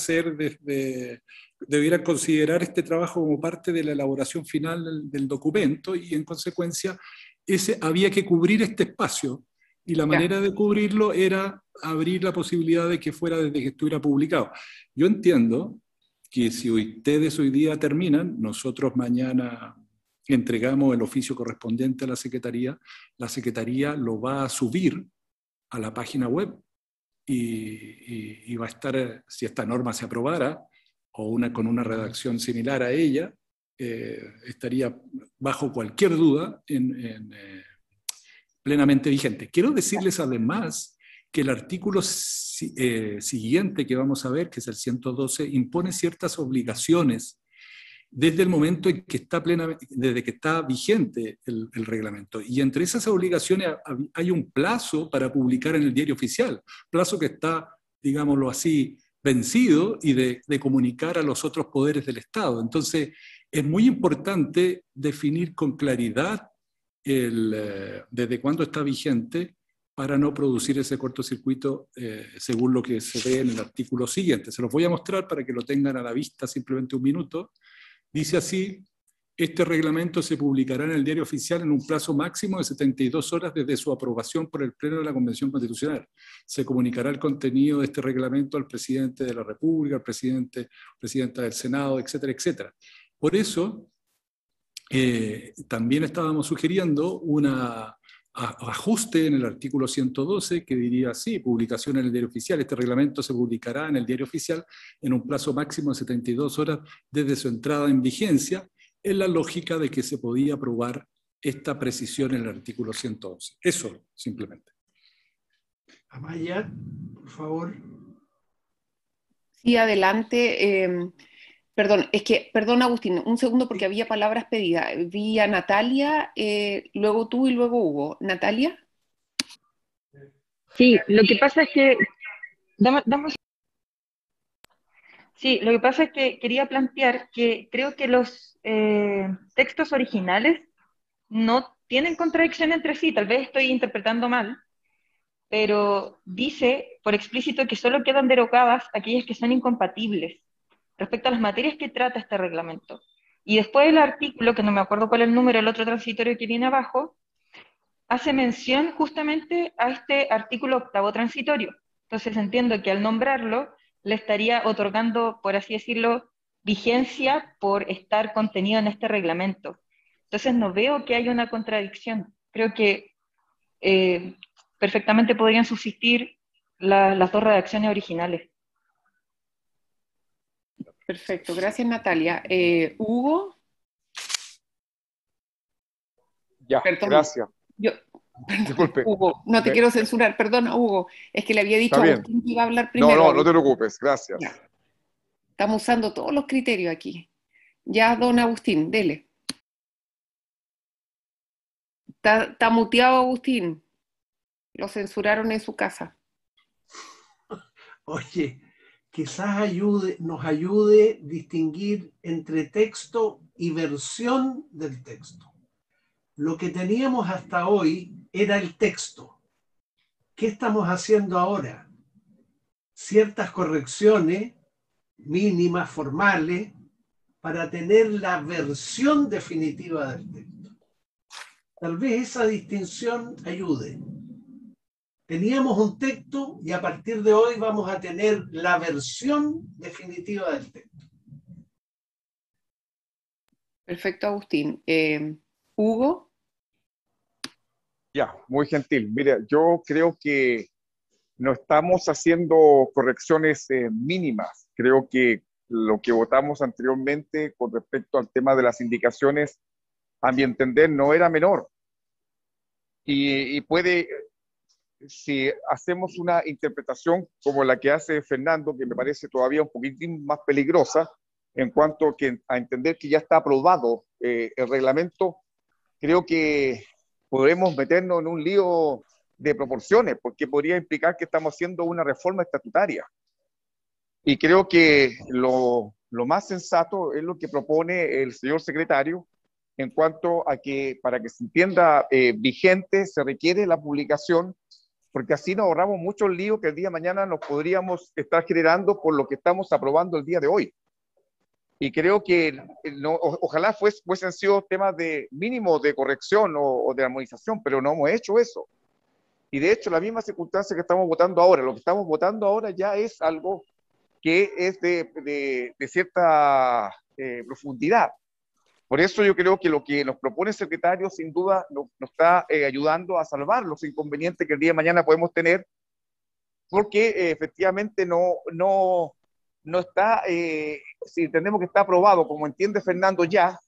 considerar este trabajo como parte de la elaboración final del documento, y en consecuencia había que cubrir este espacio, y la manera de cubrirlo era abrir la posibilidad de que fuera desde que estuviera publicado. Yo entiendo que si ustedes hoy día terminan, nosotros mañana entregamos el oficio correspondiente a la Secretaría lo va a subir a la página web y va a estar, si esta norma se aprobara, o con una redacción similar a ella, estaría bajo cualquier duda plenamente vigente. Quiero decirles además que el artículo siguiente que vamos a ver, que es el 112, impone ciertas obligaciones desde el momento en que desde que está vigente el reglamento. Y entre esas obligaciones hay un plazo para publicar en el Diario Oficial, plazo que está, digámoslo así, vencido, y de comunicar a los otros poderes del Estado. Entonces, es muy importante definir con claridad desde cuándo está vigente, para no producir ese cortocircuito según lo que se ve en el artículo siguiente. Se los voy a mostrar para que lo tengan a la vista simplemente un minuto. Dice así: este reglamento se publicará en el Diario Oficial en un plazo máximo de 72 horas desde su aprobación por el Pleno de la Convención Constitucional. Se comunicará el contenido de este reglamento al presidente de la República, al presidenta del Senado, etcétera, etcétera. Por eso, también estábamos sugiriendo ajuste en el artículo 112 que diría así: publicación en el Diario Oficial. Este reglamento se publicará en el Diario Oficial en un plazo máximo de 72 horas desde su entrada en vigencia, en la lógica de que se podía aprobar esta precisión en el artículo 111. Eso, simplemente. Amaya, por favor. Sí, adelante. Perdón, Agustín, un segundo, porque había palabras pedidas. Vi a Natalia, luego tú y luego Hugo. ¿Natalia? Sí, lo que pasa es que... Sí, lo que pasa es que quería plantear que creo que los textos originales no tienen contradicción entre sí. Tal vez estoy interpretando mal, pero dice por explícito que solo quedan derogadas aquellas que son incompatibles respecto a las materias que trata este reglamento. Y después el artículo, que no me acuerdo cuál es el número, el otro transitorio que viene abajo, hace mención justamente a este artículo 8º transitorio. Entonces entiendo que al nombrarlo le estaría otorgando, por así decirlo, vigencia por estar contenido en este reglamento. Entonces no veo que haya una contradicción. Creo que perfectamente podrían subsistir las dos redacciones originales. Perfecto, gracias Natalia. Hugo. Ya, perdón, gracias. Disculpe. Hugo, no te quiero censurar, perdona Hugo, es que le había dicho a Agustín que iba a hablar No, primero. no te preocupes, gracias. Ya. Estamos usando todos los criterios aquí. Ya, don Agustín, dele. Está muteado Agustín. Lo censuraron en su casa. Oye, quizás nos ayude a distinguir entre texto y versión del texto. Lo que teníamos hasta hoy era el texto. ¿Qué estamos haciendo ahora? Ciertas correcciones mínimas, formales, para tener la versión definitiva del texto. Tal vez esa distinción ayude. Teníamos un texto y a partir de hoy vamos a tener la versión definitiva del texto. Perfecto, Agustín. Hugo. Ya, muy gentil. Mira, yo creo que no estamos haciendo correcciones mínimas. Creo que lo que votamos anteriormente con respecto al tema de las indicaciones, a mi entender, no era menor. Y puede... Si hacemos una interpretación como la que hace Fernando, que me parece todavía un poquitín más peligrosa, en cuanto a entender que ya está aprobado el reglamento, creo que podemos meternos en un lío de proporciones, porque podría implicar que estamos haciendo una reforma estatutaria. Y creo que lo más sensato es lo que propone el señor secretario, en cuanto a que para que se entienda vigente se requiere la publicación, porque así nos ahorramos muchos líos que el día de mañana nos podríamos estar generando por lo que estamos aprobando el día de hoy. Y creo que ojalá fuesen sido temas de mínimo de corrección o de armonización, pero no hemos hecho eso. Y de hecho, la misma circunstancia que estamos votando ahora, lo que estamos votando ahora ya es algo que es de cierta profundidad. Por eso yo creo que lo que nos propone el secretario sin duda nos está ayudando a salvar los inconvenientes que el día de mañana podemos tener, porque efectivamente no está, si entendemos que está aprobado, como entiende Fernando ya,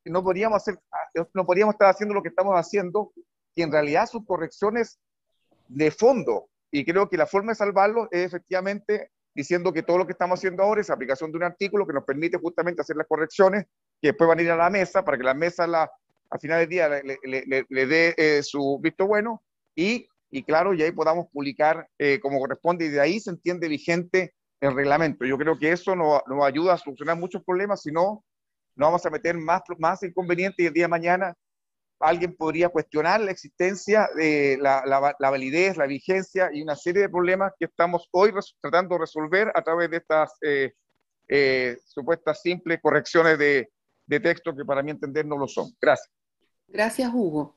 no podríamos estar haciendo lo que estamos haciendo, que en realidad son correcciones de fondo. Y creo que la forma de salvarlo es efectivamente diciendo que todo lo que estamos haciendo ahora es aplicación de un artículo que nos permite justamente hacer las correcciones que después van a ir a la mesa para que la mesa al final del día le dé su visto bueno y claro, y ahí podamos publicar como corresponde, y de ahí se entiende vigente el reglamento. Yo creo que eso nos ayuda a solucionar muchos problemas, si no, nos vamos a meter más inconvenientes y el día de mañana alguien podría cuestionar la existencia de la validez, la vigencia y una serie de problemas que estamos hoy tratando de resolver a través de estas supuestas simples correcciones de texto que para mi entender no lo son. Gracias. Gracias, Hugo.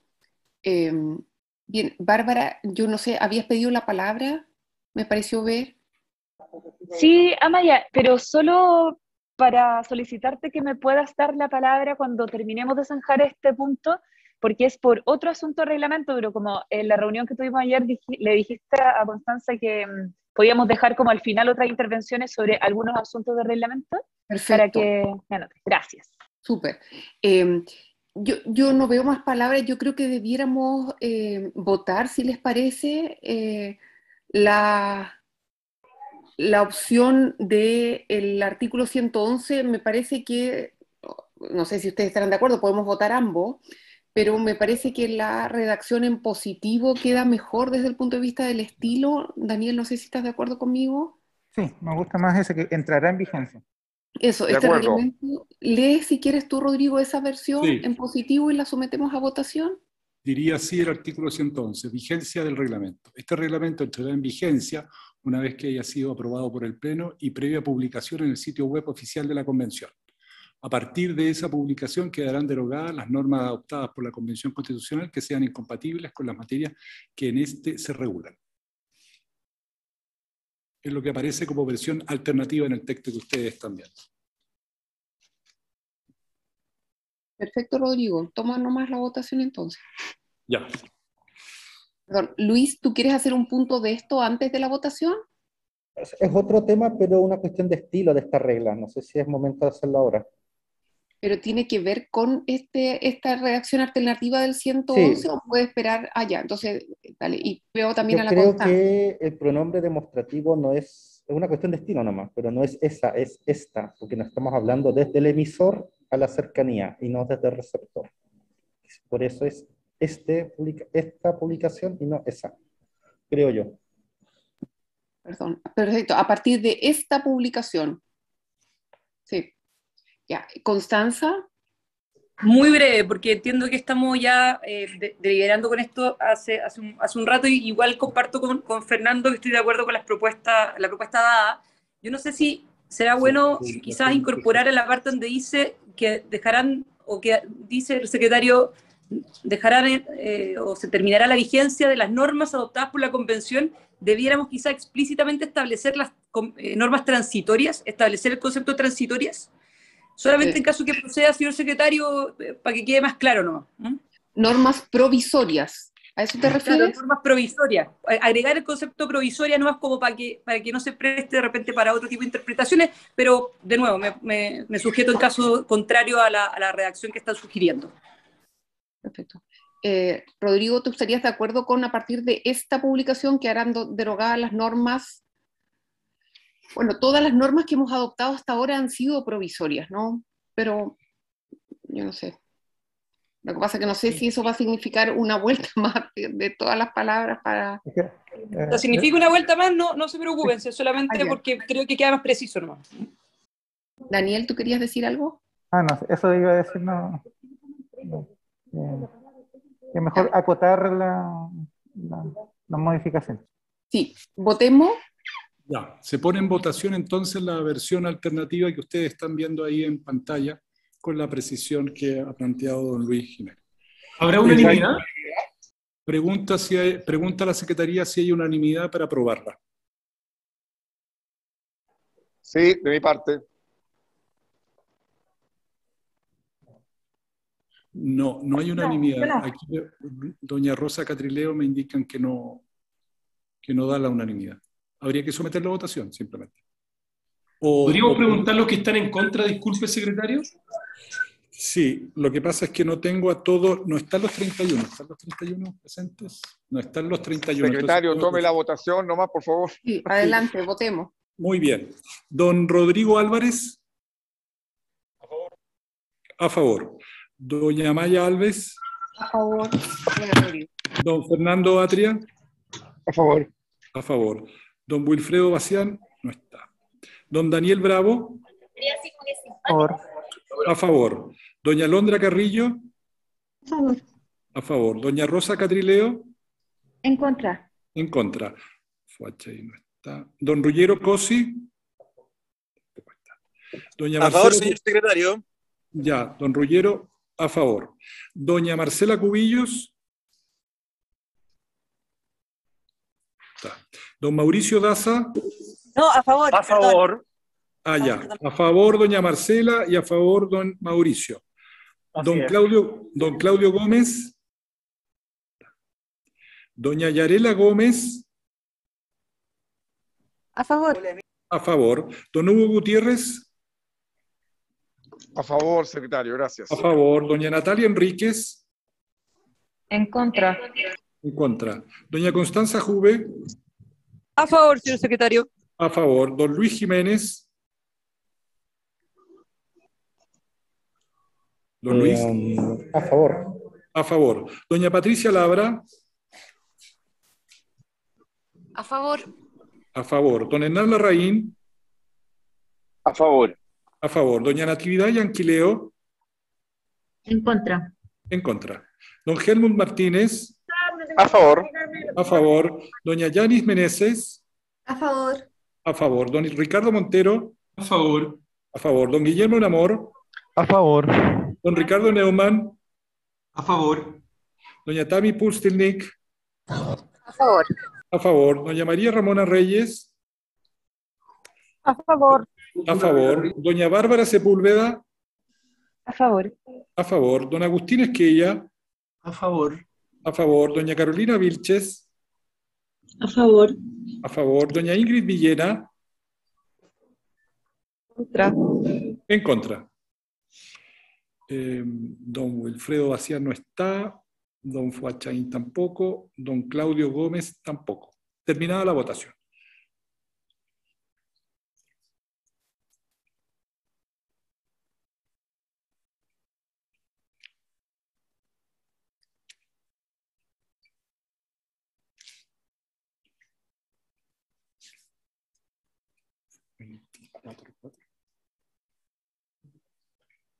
Bien, Bárbara, yo no sé, ¿habías pedido la palabra? Me pareció ver. Sí, Amaya, pero solo para solicitarte que me puedas dar la palabra cuando terminemos de zanjar este punto, porque es por otro asunto de reglamento, pero como en la reunión que tuvimos ayer le dijiste a Constanza que podíamos dejar como al final otras intervenciones sobre algunos asuntos de reglamento. Perfecto. Para que me anotes. Gracias. Súper. Yo no veo más palabras, yo creo que debiéramos votar, si les parece, la opción del artículo 111. Me parece que, no sé si ustedes estarán de acuerdo, podemos votar ambos, pero me parece que la redacción en positivo queda mejor desde el punto de vista del estilo. Daniel, no sé si estás de acuerdo conmigo. Sí, me gusta más ese, que entrará en vigencia. Eso, este reglamento. Lee, si quieres tú, Rodrigo, esa versión en positivo y la sometemos a votación. Diría así el artículo 111, vigencia del reglamento. Este reglamento entrará en vigencia una vez que haya sido aprobado por el Pleno y previa publicación en el sitio web oficial de la Convención. A partir de esa publicación quedarán derogadas las normas adoptadas por la Convención Constitucional que sean incompatibles con las materias que en este se regulan. Es lo que aparece como versión alternativa en el texto que ustedes están viendo. Perfecto, Rodrigo. Toma nomás la votación entonces. Ya. Perdón, Luis, ¿tú quieres hacer un punto de esto antes de la votación? Es otro tema, pero una cuestión de estilo de esta regla. No sé si es momento de hacerlo ahora. ¿Pero tiene que ver con esta redacción alternativa del 111 sí, o puede esperar allá? Entonces, dale, y veo también a la Constanza. Yo creo que el pronombre demostrativo no es una cuestión de estilo nomás, pero no es esa, es esta, porque nos estamos hablando desde el emisor a la cercanía y no desde el receptor. Por eso es esta publicación y no esa, creo yo. Perdón, perfecto, a partir de esta publicación. Sí. Ya, Constanza. Muy breve, porque entiendo que estamos ya deliberando con esto hace un rato, y igual comparto con Fernando que estoy de acuerdo con la propuesta dada. Yo no sé si será bueno quizás incorporar en la parte donde dice que dejarán, o que dice el secretario, dejarán o se terminará la vigencia de las normas adoptadas por la Convención. Debiéramos quizás explícitamente establecer las normas transitorias, establecer el concepto de transitorias. Solamente en caso que proceda, señor secretario, para que quede más claro, ¿no? Normas provisorias, ¿a eso te refieres? Claro, normas provisorias. Agregar el concepto provisoria no es como para que no se preste de repente para otro tipo de interpretaciones, pero de nuevo, me sujeto en caso contrario a la redacción que están sugiriendo. Perfecto. Rodrigo, ¿tú estarías de acuerdo con, a partir de esta publicación, que harán derogadas las normas Bueno, todas las normas que hemos adoptado hasta ahora han sido provisorias, ¿no? Pero yo no sé. Lo que pasa es que no sé si eso va a significar una vuelta más de todas las palabras para... Si significa una vuelta más, no se preocupen, solamente porque creo que queda más preciso nomás. Daniel, ¿tú querías decir algo? No, eso iba a decir, que mejor acotar la modificación. Sí, votemos. Ya, se pone en votación entonces la versión alternativa que ustedes están viendo ahí en pantalla, con la precisión que ha planteado don Luis Jiménez. ¿Habrá unanimidad? Pregunta a la Secretaría si hay unanimidad para aprobarla. Sí, de mi parte. No hay unanimidad. No. Aquí doña Rosa Catrileo me indican que no da la unanimidad. Habría que someterlo a votación, simplemente. ¿Podríamos preguntar a los que están en contra, disculpe, secretario? Sí, lo que pasa es que no tengo a todos, no están los 31, ¿están los 31 presentes? No están los 31. Secretario, entonces, tome la votación nomás, por favor. Sí, adelante, votemos. Muy bien. Don Rodrigo Álvarez. A favor. Doña Maya Alves. A favor. Don Fernando Atria. A favor. A favor. Don Wilfredo Bacián. No está. Don Daniel Bravo. A favor. A favor. Doña Londra Carrillo. A favor. A favor. Doña Rosa Catrileo. En contra. En contra. Fuachey no está. Don Ruggiero Cosi. Doña A Marcela, favor, señor secretario. Ya, don Ruggiero, a favor. Doña Marcela Cubillos. Está. Don Mauricio Daza. No, a favor. A favor. Ah, ya. A favor, doña Marcela, y a favor, don Mauricio. Don Claudio Gómez. Doña Yarela Gómez. A favor. A favor. Don Hugo Gutiérrez. A favor, secretario, gracias. A favor. Doña Natalia Enríquez. En contra. En contra. Doña Constanza Juve. A favor, señor secretario. A favor. Don Luis Jiménez. Don Luis. A favor. A favor. Doña Patricia Labra. A favor. A favor. Don Hernán Larraín. A favor. A favor. Doña Natividad Yanquileo. En contra. En contra. Don Helmut Martínez. A favor. A favor. Doña Yanis Meneses. A favor. A favor. Don Ricardo Montero. A favor. A favor. Don Guillermo Namor. A favor. Don Ricardo Neumann. A favor. Doña Tami Pustelnik. A favor. A favor. Doña María Ramona Reyes. A favor. A favor. Doña Bárbara Sepúlveda. A favor. A favor. Don Agustín Esquella. A favor. A favor. Doña Carolina Vilches. A favor. A favor. Doña Ingrid Villena. Contra. En contra. Don Wilfredo Bacián no está. Don Fuachain tampoco. Don Claudio Gómez tampoco. Terminada la votación.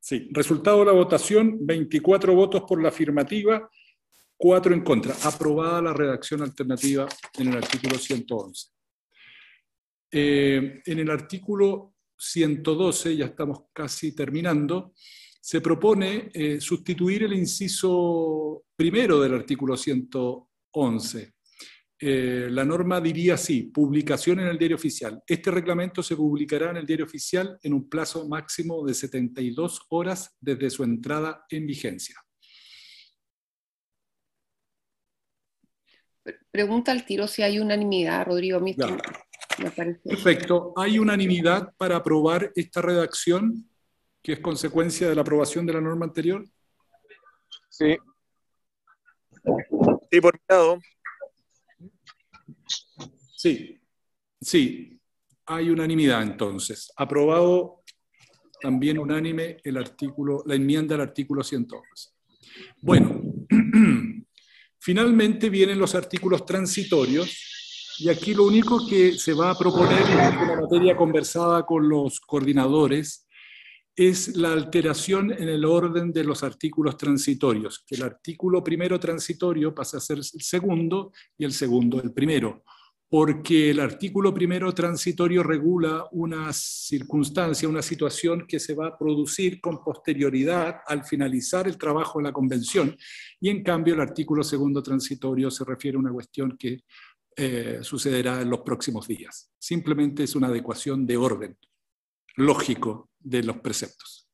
Sí, resultado de la votación, 24 votos por la afirmativa, 4 en contra. Aprobada la redacción alternativa en el artículo 111. En el artículo 112, ya estamos casi terminando, se propone sustituir el inciso primero del artículo 111. La norma diría así: publicación en el diario oficial. Este reglamento se publicará en el diario oficial en un plazo máximo de 72 horas desde su entrada en vigencia. Pregunta al tiro si hay unanimidad, Rodrigo. A mí esto me parece... Perfecto. ¿Hay unanimidad para aprobar esta redacción, que es consecuencia de la aprobación de la norma anterior? Sí. Sí, por mi lado. Sí, sí. Hay unanimidad entonces. Aprobado también unánime la enmienda al artículo 111. Bueno, finalmente vienen los artículos transitorios y aquí lo único que se va a proponer, una materia conversada con los coordinadores, es la alteración en el orden de los artículos transitorios, que el artículo primero transitorio pase a ser el segundo y el segundo el primero, porque el artículo primero transitorio regula una circunstancia, una situación que se va a producir con posterioridad al finalizar el trabajo de la convención, y en cambio el artículo segundo transitorio se refiere a una cuestión que sucederá en los próximos días. Simplemente es una adecuación de orden lógico de los preceptos.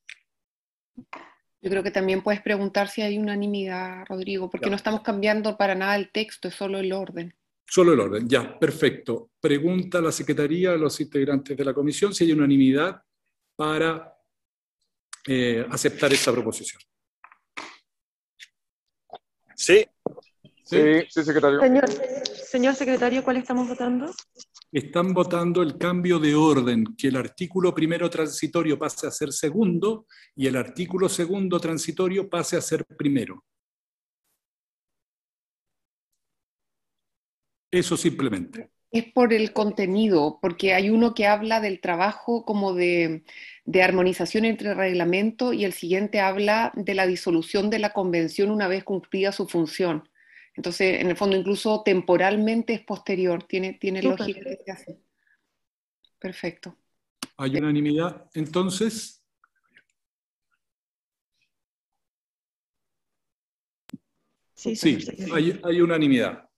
Yo creo que también puedes preguntar si hay unanimidad, Rodrigo, porque no estamos cambiando para nada el texto, es solo el orden. Solo el orden, ya, perfecto. Pregunta a la Secretaría, a los integrantes de la comisión, si hay unanimidad para aceptar esta proposición. Sí. Sí, secretario. Señor secretario, ¿cuál estamos votando? Están votando el cambio de orden, que el artículo primero transitorio pase a ser segundo y el artículo segundo transitorio pase a ser primero. Eso simplemente. Es por el contenido, porque hay uno que habla del trabajo como de armonización entre reglamento y el siguiente habla de la disolución de la convención una vez cumplida su función. Entonces, en el fondo, incluso temporalmente es posterior, tiene lógica que se hace. Perfecto. ¿Hay unanimidad entonces? Sí, hay unanimidad.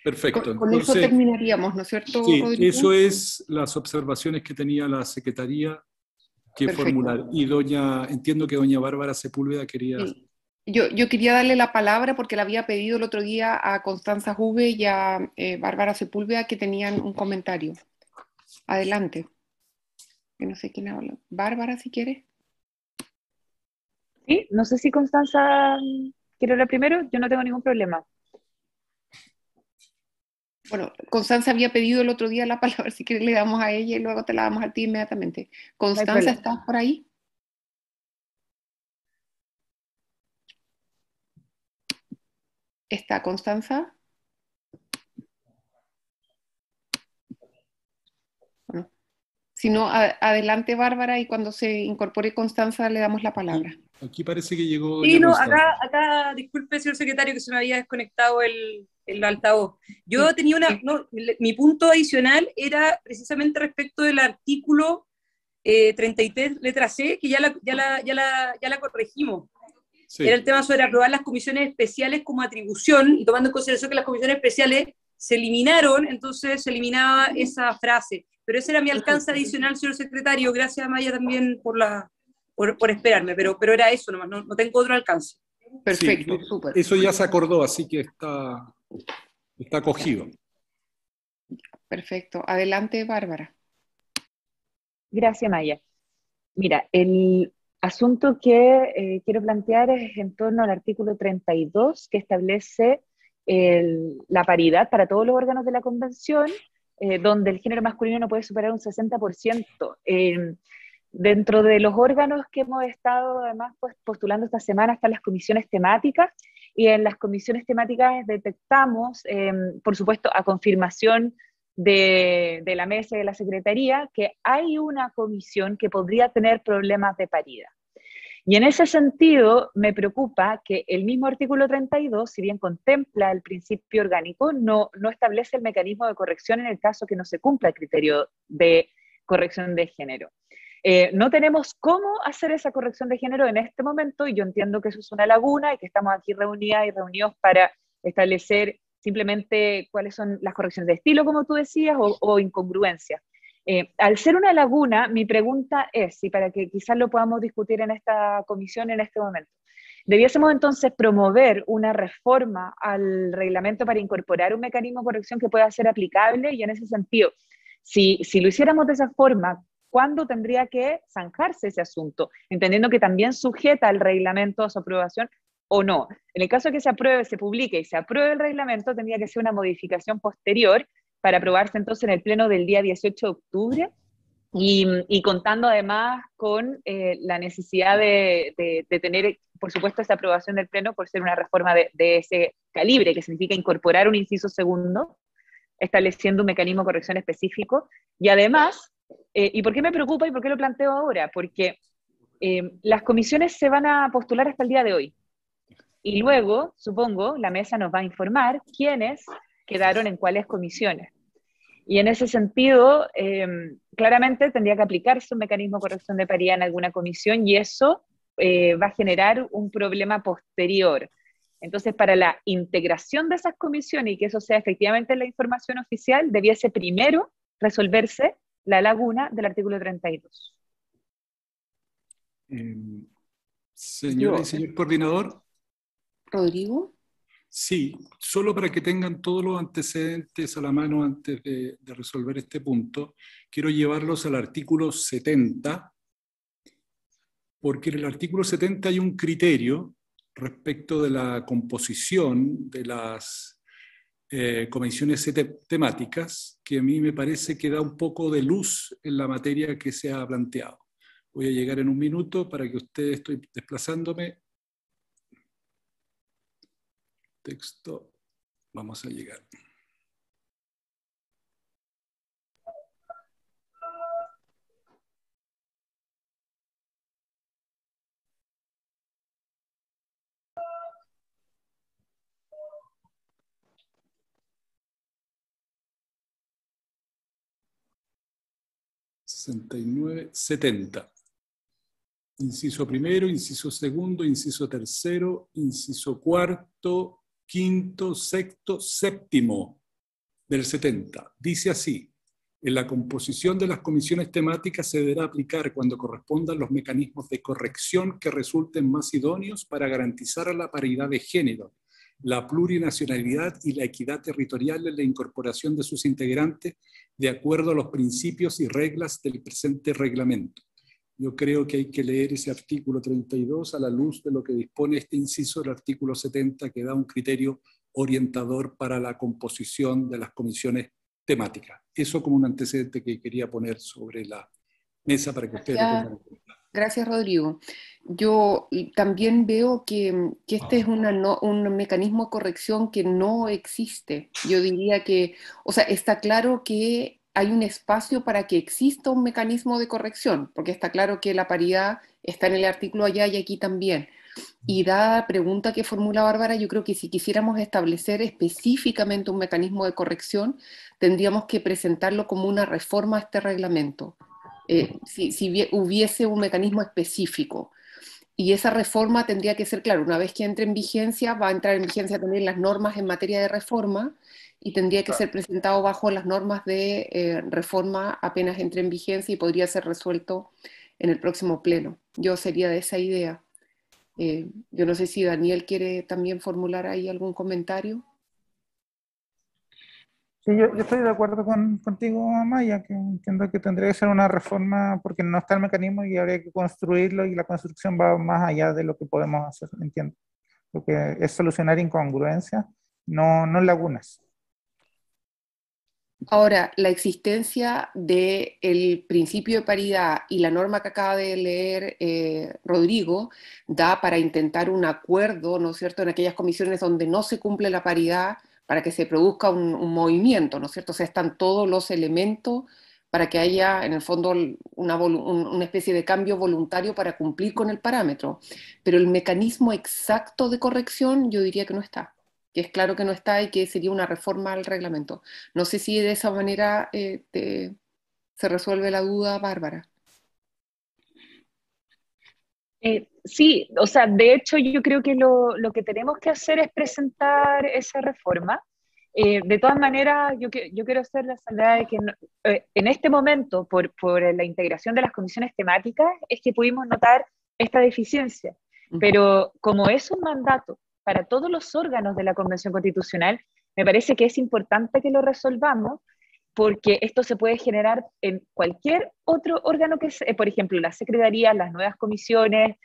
Perfecto. Con eso terminaríamos, ¿no es cierto, sí, Rodrigo? Eso es las observaciones que tenía la Secretaría que formular. Y entiendo que doña Bárbara Sepúlveda quería... Sí. Yo quería darle la palabra porque le había pedido el otro día a Constanza Juve y a Bárbara Sepúlveda que tenían un comentario. Adelante. Que no sé quién habla. Bárbara, si quiere. Sí, no sé si Constanza quiere hablar primero, yo no tengo ningún problema. Bueno, Constanza había pedido el otro día la palabra, si quieres le damos a ella y luego te la damos a ti inmediatamente. Constanza, ¿estás por ahí? ¿Está Constanza? Bueno, si no, adelante Bárbara y cuando se incorpore Constanza le damos la palabra. Aquí parece que llegó... Sí, no, acá, disculpe, señor secretario, que se me había desconectado el altavoz. Yo tenía mi punto adicional era precisamente respecto del artículo 33, letra C, que ya la corregimos. Sí. Era el tema sobre aprobar las comisiones especiales como atribución, y tomando en consideración que las comisiones especiales se eliminaron, entonces se eliminaba esa frase. Pero ese era mi alcance adicional, señor secretario. Gracias, Maya, también por esperarme, pero era eso nomás, no tengo otro alcance. Perfecto, sí, súper. Eso ya se acordó, así que está cogido. Perfecto. Adelante, Bárbara. Gracias, Maya. Mira, el asunto que quiero plantear es en torno al artículo 32, que establece la paridad para todos los órganos de la convención, donde el género masculino no puede superar un 60%. Dentro de los órganos que hemos estado además postulando esta semana están las comisiones temáticas, y en las comisiones temáticas detectamos, por supuesto, a confirmación de la mesa y de la Secretaría, que hay una comisión que podría tener problemas de paridad. Y en ese sentido me preocupa que el mismo artículo 32, si bien contempla el principio orgánico, no establece el mecanismo de corrección en el caso que no se cumpla el criterio de corrección de género. No tenemos cómo hacer esa corrección de género en este momento, y yo entiendo que eso es una laguna y que estamos aquí reunidas y reunidos para establecer simplemente cuáles son las correcciones de estilo, como tú decías, o incongruencias. Al ser una laguna, mi pregunta es, y para que quizás lo podamos discutir en esta comisión en este momento, ¿debiésemos entonces promover una reforma al reglamento para incorporar un mecanismo de corrección que pueda ser aplicable? Y en ese sentido, si lo hiciéramos de esa forma, ¿cuándo tendría que zanjarse ese asunto? Entendiendo que también sujeta al reglamento a su aprobación o no. En el caso de que se apruebe, se publique y se apruebe el reglamento, tendría que ser una modificación posterior para aprobarse entonces en el pleno del día 18 de octubre, y contando además con la necesidad de tener, por supuesto, esa aprobación del pleno por ser una reforma de ese calibre, que significa incorporar un inciso segundo, estableciendo un mecanismo de corrección específico, y además, ¿y por qué me preocupa y por qué lo planteo ahora? Porque las comisiones se van a postular hasta el día de hoy, y luego, supongo, la mesa nos va a informar quiénes quedaron en cuáles comisiones. Y en ese sentido, claramente tendría que aplicarse un mecanismo de corrección de paridad en alguna comisión, y eso va a generar un problema posterior. Entonces, para la integración de esas comisiones y que eso sea efectivamente la información oficial, debiese primero resolverse la laguna del artículo 32. Señora y señor coordinador. Rodrigo. Sí, solo para que tengan todos los antecedentes a la mano antes de resolver este punto, quiero llevarlos al artículo 70, porque en el artículo 70 hay un criterio respecto de la composición de las comisiones temáticas que a mí me parece que da un poco de luz en la materia que se ha planteado. Voy a llegar en un minuto para que ustedes, estoy desplazándome. Texto, vamos a llegar. (69-70). Inciso primero, inciso segundo, inciso tercero, inciso cuarto, quinto, sexto, séptimo del 70. Dice así: en la composición de las comisiones temáticas se deberá aplicar cuando correspondan los mecanismos de corrección que resulten más idóneos para garantizar la paridad de género, la plurinacionalidad y la equidad territorial en la incorporación de sus integrantes de acuerdo a los principios y reglas del presente reglamento. Yo creo que hay que leer ese artículo 32 a la luz de lo que dispone este inciso del artículo 70, que da un criterio orientador para la composición de las comisiones temáticas. Eso como un antecedente que quería poner sobre la mesa para que ustedes lo tengan en cuenta. Gracias, Rodrigo. Yo también veo que este es un mecanismo de corrección que no existe. Yo diría que, o sea, está claro que hay un espacio para que exista un mecanismo de corrección, porque está claro que la paridad está en el artículo allá y aquí también. Y dada la pregunta que formula Bárbara, yo creo que si quisiéramos establecer específicamente un mecanismo de corrección, tendríamos que presentarlo como una reforma a este reglamento. Si hubiese un mecanismo específico. Y esa reforma tendría que ser, claro, una vez que entre en vigencia, va a entrar en vigencia también las normas en materia de reforma, y tendría que ser presentado bajo las normas de reforma apenas entre en vigencia, y podría ser resuelto en el próximo pleno. Yo sería de esa idea. Yo no sé si Daniel quiere también formular ahí algún comentario. Sí, yo estoy de acuerdo contigo, Maya, que entiendo que tendría que ser una reforma porque no está el mecanismo y habría que construirlo, y la construcción va más allá de lo que podemos hacer, entiendo. Lo que es solucionar incongruencias, no lagunas. Ahora, la existencia del principio de paridad y la norma que acaba de leer Rodrigo da para intentar un acuerdo, ¿no es cierto?, en aquellas comisiones donde no se cumple la paridad, para que se produzca un movimiento, ¿no es cierto? O sea, están todos los elementos para que haya, en el fondo, una especie de cambio voluntario para cumplir con el parámetro. Pero el mecanismo exacto de corrección, yo diría que no está. Que es claro que no está y que sería una reforma al reglamento. No sé si de esa manera se resuelve la duda, Bárbara. Sí, o sea, de hecho yo creo que lo que tenemos que hacer es presentar esa reforma. De todas maneras, yo quiero hacer la salvedad de que en este momento, por la integración de las comisiones temáticas, es que pudimos notar esta deficiencia. Pero como es un mandato para todos los órganos de la Convención Constitucional, me parece que es importante que lo resolvamos, porque esto se puede generar en cualquier otro órgano que sea, por ejemplo, las secretarías, las nuevas comisiones,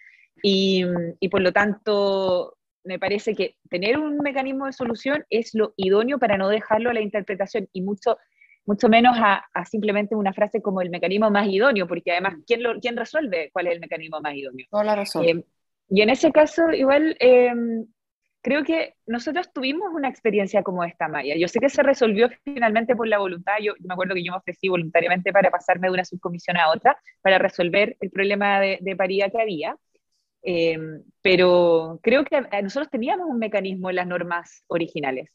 y por lo tanto me parece que tener un mecanismo de solución es lo idóneo para no dejarlo a la interpretación y mucho menos a simplemente una frase como el mecanismo más idóneo, porque además, ¿quién resuelve cuál es el mecanismo más idóneo? Toda la razón. Y en ese caso, igual, creo que nosotros tuvimos una experiencia como esta, Maya. Yo sé que se resolvió finalmente por la voluntad. Yo me acuerdo que yo me ofrecí voluntariamente para pasarme de una subcomisión a otra para resolver el problema de paridad que había. Pero creo que nosotros teníamos un mecanismo en las normas originales.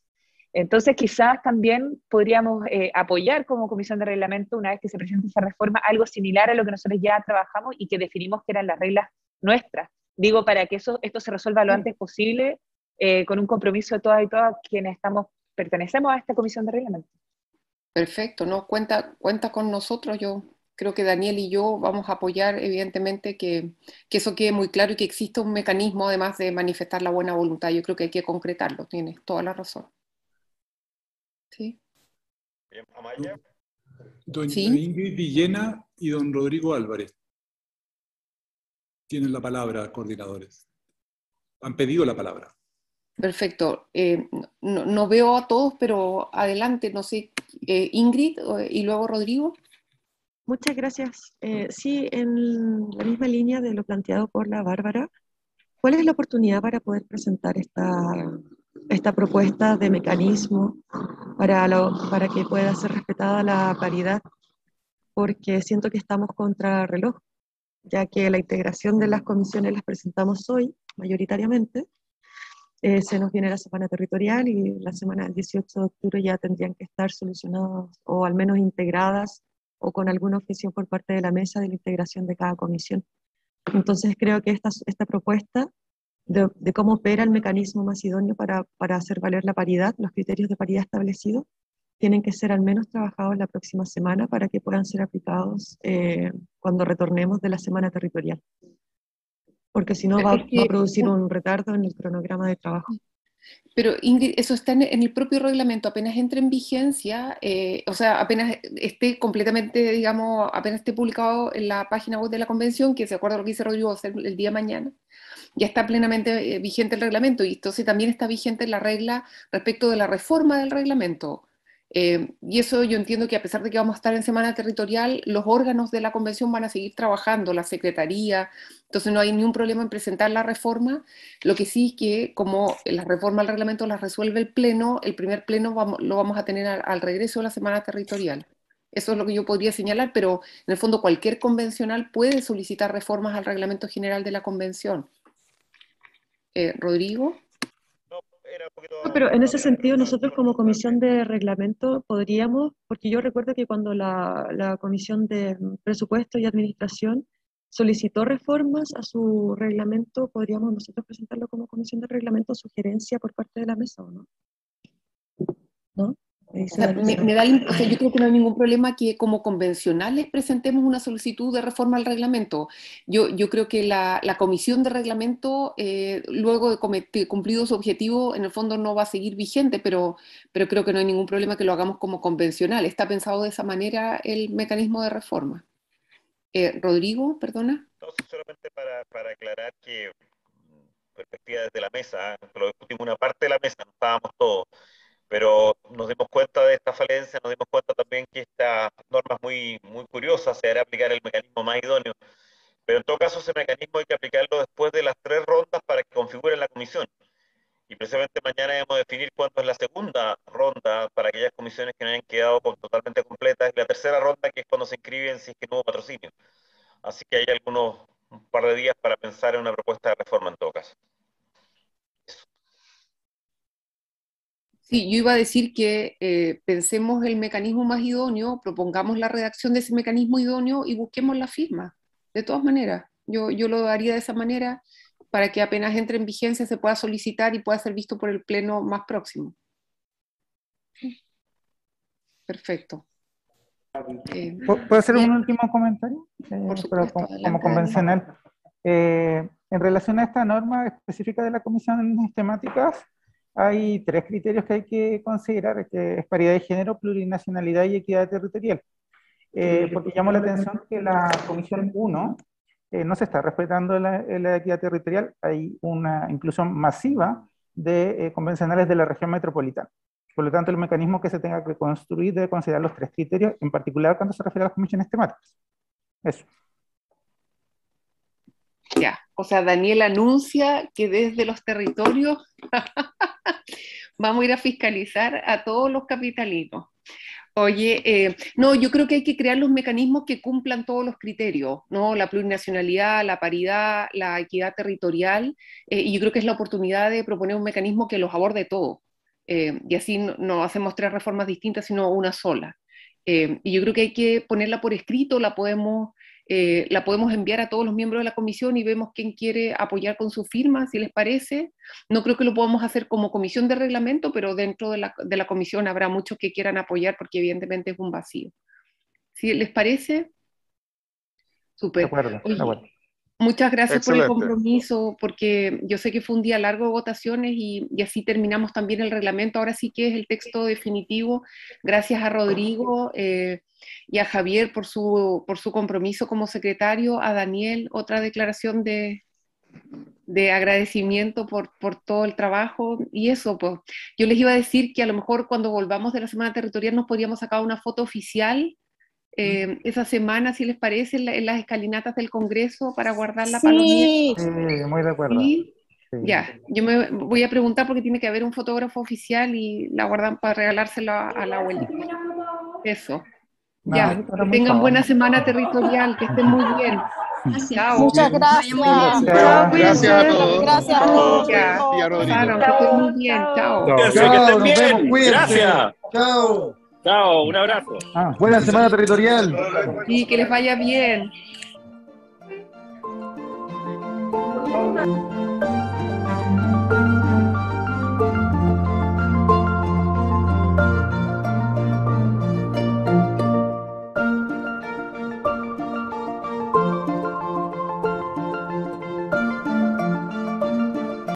Entonces quizás también podríamos apoyar como comisión de reglamento, una vez que se presente esa reforma, algo similar a lo que nosotros ya trabajamos y que definimos que eran las reglas nuestras. Digo, para que esto se resuelva lo antes posible, con un compromiso de todas y todas quienes pertenecemos a esta comisión de reglamento. Perfecto, ¿no? Cuenta con nosotros. Yo creo que Daniel y yo vamos a apoyar, evidentemente, que eso quede muy claro y que exista un mecanismo, además de manifestar la buena voluntad. Yo creo que hay que concretarlo, tienes toda la razón. ¿Sí? Bien, Amaya. Doña ¿Sí? Ingrid Villena y don Rodrigo Álvarez tienen la palabra, coordinadores. Han pedido la palabra. Perfecto. No veo a todos, pero adelante, no sé, Ingrid y luego Rodrigo. Muchas gracias. Sí, en la misma línea de lo planteado por la Bárbara, ¿cuál es la oportunidad para poder presentar esta propuesta de mecanismo para que pueda ser respetada la paridad? Porque siento que estamos contra reloj, ya que la integración de las comisiones las presentamos hoy, mayoritariamente. Se nos viene la semana territorial y la semana del 18 de octubre ya tendrían que estar solucionadas o al menos integradas o con alguna objeción por parte de la mesa de la integración de cada comisión. Entonces creo que esta propuesta de cómo opera el mecanismo más idóneo para hacer valer la paridad, los criterios de paridad establecidos, tienen que ser al menos trabajados la próxima semana para que puedan ser aplicados cuando retornemos de la semana territorial. Porque si no va a producir un retardo en el cronograma de trabajo. Pero Ingrid, eso está en el propio reglamento, apenas entre en vigencia, o sea, apenas esté completamente, digamos, apenas esté publicado en la página web de la convención, que se acuerda lo que dice Rodrigo, va a ser el día de mañana, ya está plenamente vigente el reglamento, y entonces también está vigente la regla respecto de la reforma del reglamento. Y eso yo entiendo que a pesar de que vamos a estar en semana territorial, los órganos de la convención van a seguir trabajando, la secretaría, entonces no hay ningún problema en presentar la reforma. Lo que sí que como la reforma del reglamento la resuelve el pleno, el primer pleno lo vamos a tener al regreso de la semana territorial. Eso es lo que yo podría señalar, pero en el fondo cualquier convencional puede solicitar reformas al reglamento general de la convención. Rodrigo. No, pero en ese sentido nosotros como comisión de reglamento podríamos, porque yo recuerdo que cuando la comisión de presupuesto y administración solicitó reformas a su reglamento, podríamos nosotros presentarlo como comisión de reglamento, sugerencia por parte de la mesa, ¿o no? ¿No? O sea, o sea, yo creo que no hay ningún problema que como convencionales presentemos una solicitud de reforma al reglamento. Yo creo que la comisión de reglamento, luego de cumplido su objetivo, en el fondo no va a seguir vigente, pero creo que no hay ningún problema que lo hagamos como convencional. Está pensado de esa manera el mecanismo de reforma. Rodrigo, perdona. Entonces, solamente para aclarar que, perspectiva desde la mesa, lo discutimos una parte de la mesa, no estábamos todos. Pero nos dimos cuenta de esta falencia, nos dimos cuenta también que esta norma es muy curiosa, se hará aplicar el mecanismo más idóneo, pero en todo caso ese mecanismo hay que aplicarlo después de las 3 rondas para que configure la comisión. Y precisamente mañana debemos definir cuándo es la segunda ronda para aquellas comisiones que no hayan quedado totalmente completas, y la tercera ronda que es cuando se inscriben si es que no hubo patrocinio. Así que hay un par de días para pensar en una propuesta de reforma en todo caso. Sí, yo iba a decir que pensemos el mecanismo más idóneo, propongamos la redacción de ese mecanismo idóneo y busquemos la firma. De todas maneras, yo lo haría de esa manera para que apenas entre en vigencia se pueda solicitar y pueda ser visto por el pleno más próximo. Perfecto. ¿Puedo hacer un último comentario? Por supuesto, pero adelante, como convencional. En relación a esta norma específica de la Comisión Temáticas, hay 3 criterios que hay que considerar, que es paridad de género, plurinacionalidad y equidad territorial. Porque llamó la atención que la Comisión 1 no se está respetando la equidad territorial. Hay una inclusión masiva de convencionales de la región metropolitana. Por lo tanto, el mecanismo que se tenga que construir debe considerar los 3 criterios, en particular cuando se refiere a las comisiones temáticas. Eso. Ya, o sea, Daniel anuncia que desde los territorios vamos a ir a fiscalizar a todos los capitalinos. Oye, no, yo creo que hay que crear los mecanismos que cumplan todos los criterios, ¿no? La plurinacionalidad, la paridad, la equidad territorial, y yo creo que es la oportunidad de proponer un mecanismo que los aborde todos. Y así no hacemos 3 reformas distintas, sino una sola. Y yo creo que hay que ponerla por escrito, la podemos enviar a todos los miembros de la comisión y vemos quién quiere apoyar con su firma, si les parece. No creo que lo podamos hacer como comisión de reglamento, pero dentro de la comisión habrá muchos que quieran apoyar porque evidentemente es un vacío. ¿Sí les parece? Súper. De acuerdo, Oye, de acuerdo. muchas gracias Excelente. por el compromiso, porque yo sé que fue un día largo de votaciones y así terminamos también el reglamento. Ahora sí que es el texto definitivo. Gracias a Rodrigo y a Javier por su compromiso como secretario, a Daniel, otra declaración de agradecimiento por todo el trabajo. Y eso, pues, yo les iba a decir que a lo mejor cuando volvamos de la Semana Territorial nos podríamos sacar una foto oficial esa semana, si les parece, en las escalinatas del Congreso para guardarla para los miembros. Sí, muy de acuerdo. ¿Sí? Sí. Ya, yo me voy a preguntar porque tiene que haber un fotógrafo oficial y la guardan para regalárselo a la abuelita. Eso. No, Ya, yo que creo tengan mucho. buena semana territorial, que estén muy bien. Chao. Muchas gracias. Gracias a todos. Gracias, Chao. Ya, Y a Rodrigo. pasaron, que estén muy bien. Chao. Cuídense, que Chao, estén nos vemos, bien. cuídense. Gracias. Chao. Chao, un abrazo. Buena semana territorial. Sí, que les vaya bien.